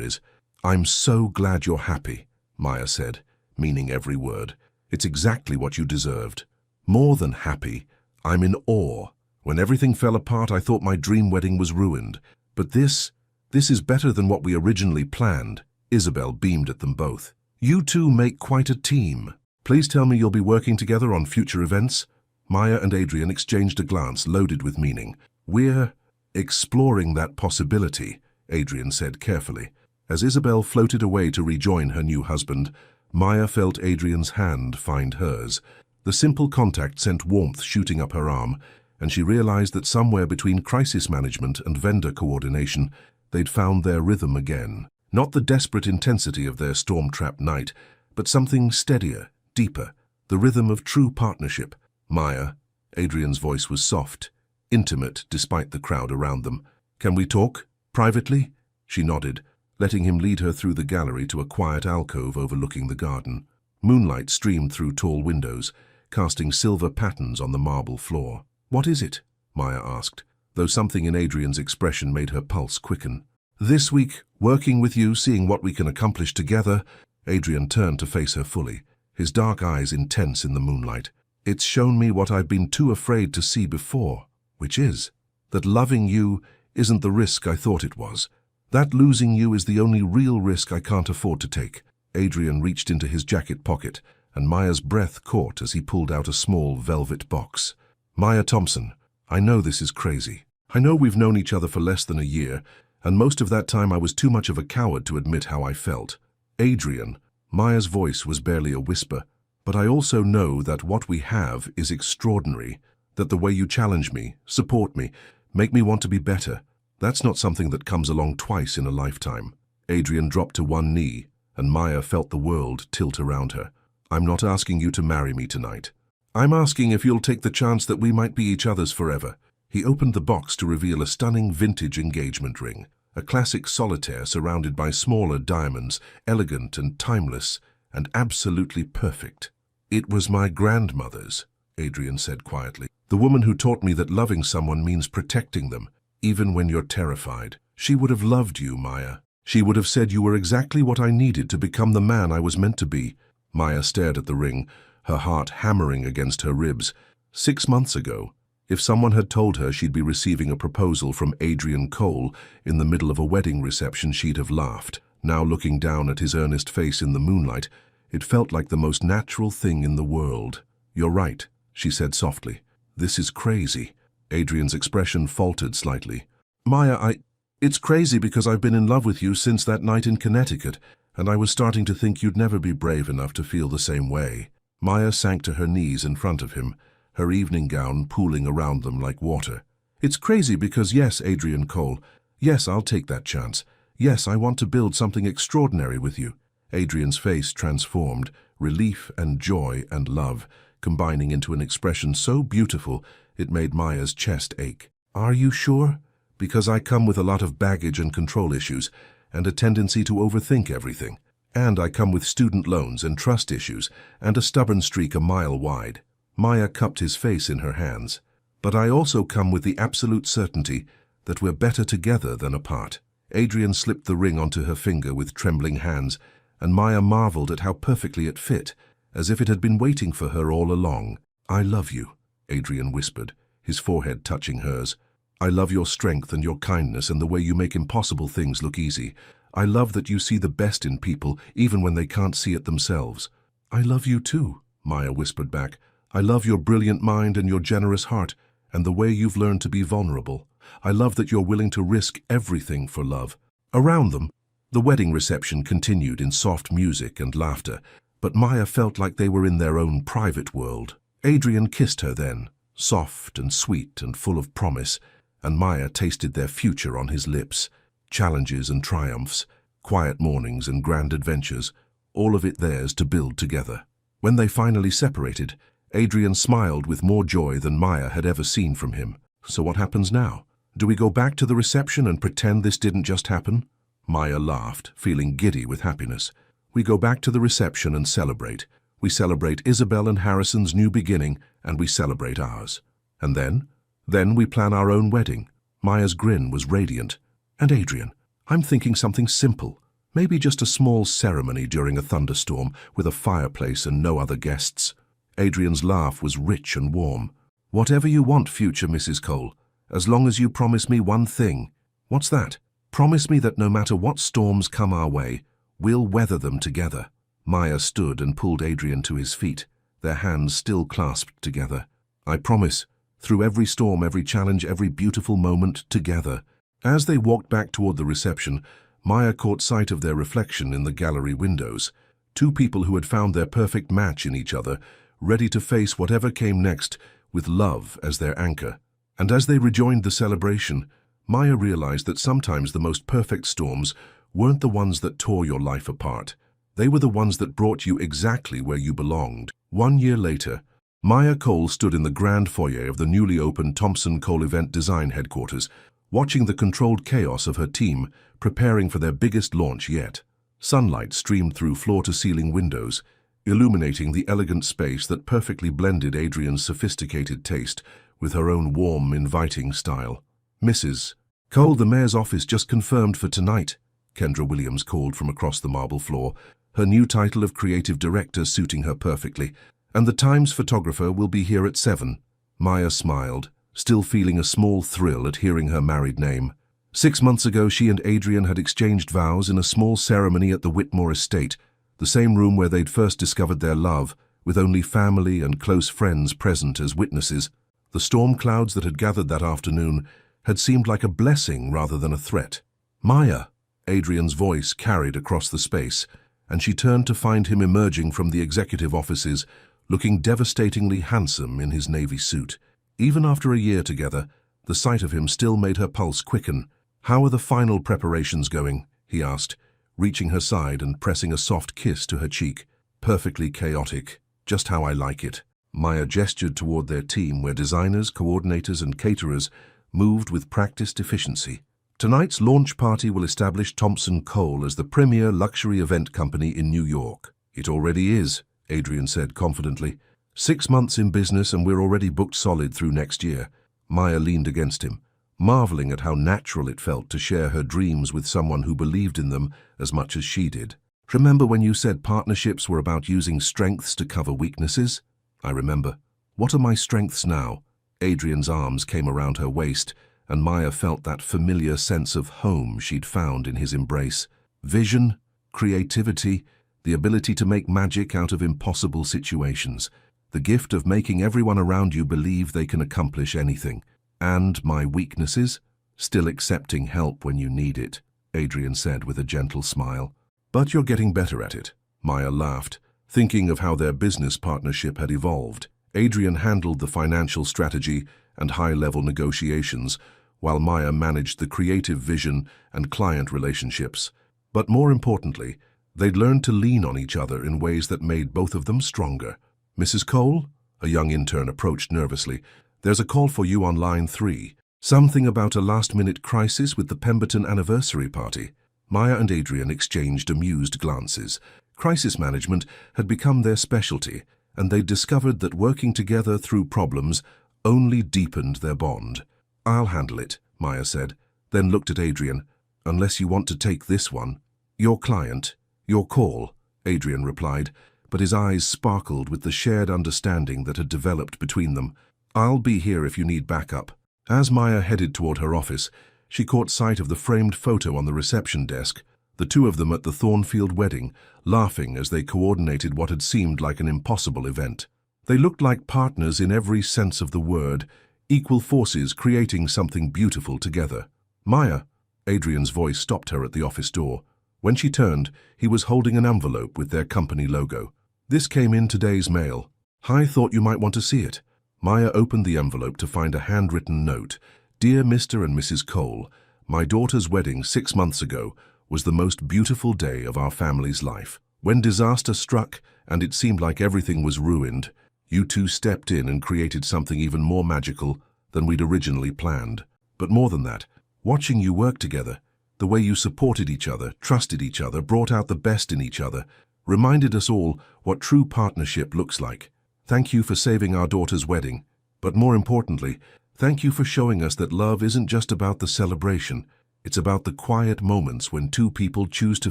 is. I'm so glad you're happy, Maya said, meaning every word. It's exactly what you deserved. More than happy, I'm in awe. When everything fell apart, I thought my dream wedding was ruined. But this is better than what we originally planned. Isabel beamed at them both. You two make quite a team. Please tell me you'll be working together on future events. Maya and Adrian exchanged a glance loaded with meaning. We're exploring that possibility, Adrian said carefully. As Isabel floated away to rejoin her new husband, Maya felt Adrian's hand find hers. The simple contact sent warmth shooting up her arm, and she realized that somewhere between crisis management and vendor coordination, they'd found their rhythm again. Not the desperate intensity of their storm-trapped night, but something steadier, deeper, the rhythm of true partnership. Maya, Adrian's voice was soft, intimate despite the crowd around them. Can we talk? Privately? She nodded, letting him lead her through the gallery to a quiet alcove overlooking the garden. Moonlight streamed through tall windows, casting silver patterns on the marble floor. What is it? Maya asked, though something in Adrian's expression made her pulse quicken. This week, working with you, seeing what we can accomplish together. Adrian turned to face her fully, his dark eyes intense in the moonlight. It's shown me what I've been too afraid to see before, which is that loving you isn't the risk I thought it was. That losing you is the only real risk I can't afford to take. Adrian reached into his jacket pocket, and Maya's breath caught as he pulled out a small velvet box. Maya Thompson, I know this is crazy. I know we've known each other for less than a year, and most of that time I was too much of a coward to admit how I felt. Adrian, Maya's voice was barely a whisper, but I also know that what we have is extraordinary, that the way you challenge me, support me, make me want to be better, that's not something that comes along twice in a lifetime. Adrian dropped to one knee, and Maya felt the world tilt around her. I'm not asking you to marry me tonight. I'm asking if you'll take the chance that we might be each other's forever. He opened the box to reveal a stunning vintage engagement ring, a classic solitaire surrounded by smaller diamonds, elegant and timeless, and absolutely perfect. It was my grandmother's, Adrian said quietly. The woman who taught me that loving someone means protecting them, even when you're terrified. She would have loved you, Maya. She would have said you were exactly what I needed to become the man I was meant to be. Maya stared at the ring, her heart hammering against her ribs. 6 months ago, if someone had told her she'd be receiving a proposal from Adrian Cole in the middle of a wedding reception, she'd have laughed. Now looking down at his earnest face in the moonlight, it felt like the most natural thing in the world. You're right, she said softly. This is crazy. Adrian's expression faltered slightly. Maya, it's crazy because I've been in love with you since that night in Connecticut, and I was starting to think you'd never be brave enough to feel the same way. Maya sank to her knees in front of him, her evening gown pooling around them like water. It's crazy because yes, Adrian Cole, yes, I'll take that chance. Yes, I want to build something extraordinary with you. Adrian's face transformed, relief and joy and love, combining into an expression so beautiful it made Maya's chest ache. Are you sure? Because I come with a lot of baggage and control issues, and a tendency to overthink everything. And I come with student loans and trust issues and a stubborn streak a mile wide. Maya cupped his face in her hands. But I also come with the absolute certainty that we're better together than apart. Adrian slipped the ring onto her finger with trembling hands, and Maya marveled at how perfectly it fit, as if it had been waiting for her all along. I love you, Adrian whispered, his forehead touching hers. I love your strength and your kindness and the way you make impossible things look easy. I love that you see the best in people, even when they can't see it themselves. I love you too, Maya whispered back. I love your brilliant mind and your generous heart, and the way you've learned to be vulnerable. I love that you're willing to risk everything for love. Around them, the wedding reception continued in soft music and laughter, but Maya felt like they were in their own private world. Adrian kissed her then, soft and sweet and full of promise, and Maya tasted their future on his lips. Challenges and triumphs, quiet mornings and grand adventures, all of it theirs to build together. When they finally separated, Adrian smiled with more joy than Maya had ever seen from him. So what happens now? Do we go back to the reception and pretend this didn't just happen? Maya laughed, feeling giddy with happiness. We go back to the reception and celebrate. We celebrate Isabel and Harrison's new beginning, and we celebrate ours. And then? Then we plan our own wedding. Maya's grin was radiant. And Adrian, I'm thinking something simple. Maybe just a small ceremony during a thunderstorm with a fireplace and no other guests. Adrian's laugh was rich and warm. Whatever you want, future Mrs. Cole, as long as you promise me one thing. What's that? Promise me that no matter what storms come our way, we'll weather them together. Maya stood and pulled Adrian to his feet, their hands still clasped together. I promise, through every storm, every challenge, every beautiful moment, together. As they walked back toward the reception, Maya caught sight of their reflection in the gallery windows. Two people who had found their perfect match in each other, ready to face whatever came next with love as their anchor. And as they rejoined the celebration, Maya realized that sometimes the most perfect storms weren't the ones that tore your life apart. They were the ones that brought you exactly where you belonged. 1 year later, Maya Cole stood in the grand foyer of the newly opened Thompson Cole Event Design headquarters, watching the controlled chaos of her team preparing for their biggest launch yet. Sunlight streamed through floor-to-ceiling windows, illuminating the elegant space that perfectly blended Adrian's sophisticated taste with her own warm, inviting style. Mrs. Cole, the mayor's office just confirmed for tonight, Kendra Williams called from across the marble floor, her new title of creative director suiting her perfectly. And the Times photographer will be here at 7. Maya smiled, still feeling a small thrill at hearing her married name. 6 months ago, she and Adrian had exchanged vows in a small ceremony at the Whitmore estate, the same room where they'd first discovered their love, with only family and close friends present as witnesses. The storm clouds that had gathered that afternoon had seemed like a blessing rather than a threat. Maya, Adrian's voice carried across the space, and she turned to find him emerging from the executive offices, looking devastatingly handsome in his navy suit. Even after a year together, the sight of him still made her pulse quicken. How are the final preparations going? He asked, reaching her side and pressing a soft kiss to her cheek. Perfectly chaotic, just how I like it. Maya gestured toward their team where designers, coordinators and caterers moved with practiced efficiency. Tonight's launch party will establish Thompson Cole as the premier luxury event company in New York. It already is, Adrian said confidently. 6 months in business and we're already booked solid through next year. Maya leaned against him, marveling at how natural it felt to share her dreams with someone who believed in them as much as she did. Remember when you said partnerships were about using strengths to cover weaknesses? I remember. What are my strengths now? Adrian's arms came around her waist, and Maya felt that familiar sense of home she'd found in his embrace. Vision, creativity, the ability to make magic out of impossible situations, the gift of making everyone around you believe they can accomplish anything. And my weaknesses? Still accepting help when you need it, Adrian said with a gentle smile. But you're getting better at it, Maya laughed, thinking of how their business partnership had evolved. Adrian handled the financial strategy and high-level negotiations, while Maya managed the creative vision and client relationships. But more importantly, they'd learned to lean on each other in ways that made both of them stronger. Mrs. Cole? A young intern approached nervously. There's a call for you on line 3. Something about a last-minute crisis with the Pemberton anniversary party. Maya and Adrian exchanged amused glances. Crisis management had become their specialty, and they discovered that working together through problems only deepened their bond. "I'll handle it," Maya said, then looked at Adrian. "Unless you want to take this one." "Your client, your call," Adrian replied, but his eyes sparkled with the shared understanding that had developed between them. "I'll be here if you need backup." As Maya headed toward her office, she caught sight of the framed photo on the reception desk, the two of them at the Thornfield wedding, laughing as they coordinated what had seemed like an impossible event. They looked like partners in every sense of the word, equal forces creating something beautiful together. "Maya," Adrian's voice stopped her at the office door. When she turned, he was holding an envelope with their company logo. "This came in today's mail. I thought you might want to see it." Maya opened the envelope to find a handwritten note. "Dear Mr. and Mrs. Cole, my daughter's wedding 6 months ago was the most beautiful day of our family's life. When disaster struck and it seemed like everything was ruined, you two stepped in and created something even more magical than we'd originally planned. But more than that, watching you work together, the way you supported each other, trusted each other, brought out the best in each other, reminded us all what true partnership looks like. Thank you for saving our daughter's wedding, but more importantly, thank you for showing us that love isn't just about the celebration. It's about the quiet moments when two people choose to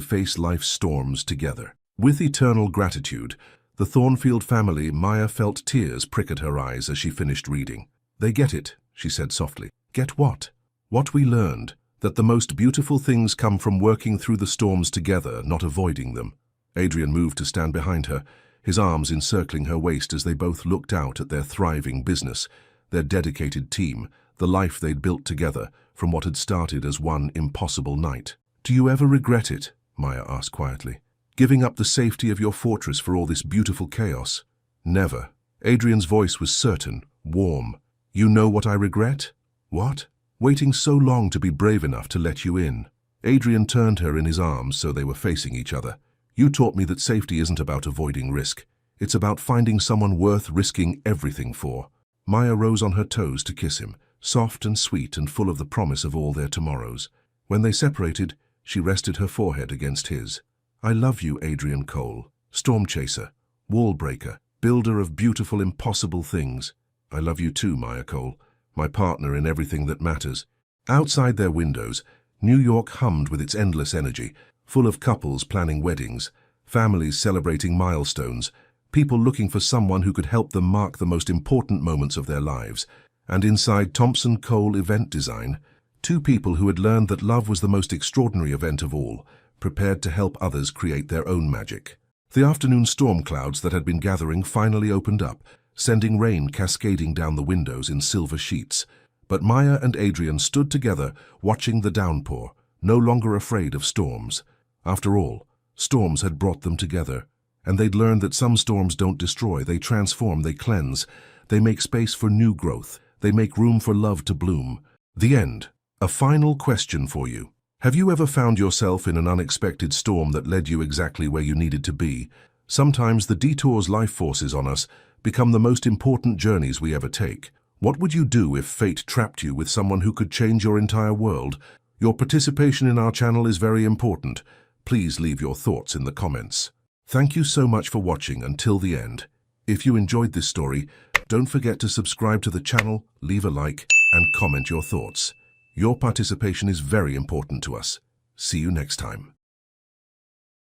face life's storms together." With eternal gratitude, the Thornfield family, Maya felt tears prick at her eyes as she finished reading. "They get it," she said softly. "Get what?" "What we learned, that the most beautiful things come from working through the storms together, not avoiding them." Adrian moved to stand behind her, his arms encircling her waist as they both looked out at their thriving business, their dedicated team, the life they'd built together from what had started as one impossible night. "Do you ever regret it?" Maya asked quietly. "Giving up the safety of your fortress for all this beautiful chaos?" "Never." Adrian's voice was certain, warm. "You know what I regret?" "What?" "Waiting so long to be brave enough to let you in." Adrian turned her in his arms so they were facing each other. "You taught me that safety isn't about avoiding risk. It's about finding someone worth risking everything for." Maya rose on her toes to kiss him, soft and sweet and full of the promise of all their tomorrows. When they separated, she rested her forehead against his. "I love you, Adrian Cole, storm chaser, wall breaker, builder of beautiful, impossible things. I love you too, Maya Cole, my partner in everything that matters." Outside their windows, New York hummed with its endless energy, full of couples planning weddings, families celebrating milestones, people looking for someone who could help them mark the most important moments of their lives. And inside Thompson Cole Event Design, two people who had learned that love was the most extraordinary event of all, prepared to help others create their own magic. The afternoon storm clouds that had been gathering finally opened up, sending rain cascading down the windows in silver sheets. But Maya and Adrian stood together, watching the downpour, no longer afraid of storms. After all, storms had brought them together, and they'd learned that some storms don't destroy, they transform, they cleanse, they make space for new growth, they make room for love to bloom. The end. A final question for you. Have you ever found yourself in an unexpected storm that led you exactly where you needed to be? Sometimes the detours life forces on us become the most important journeys we ever take. What would you do if fate trapped you with someone who could change your entire world? Your participation in our channel is very important. Please leave your thoughts in the comments. Thank you so much for watching until the end. If you enjoyed this story, don't forget to subscribe to the channel, leave a like, and comment your thoughts. Your participation is very important to us. See you next time.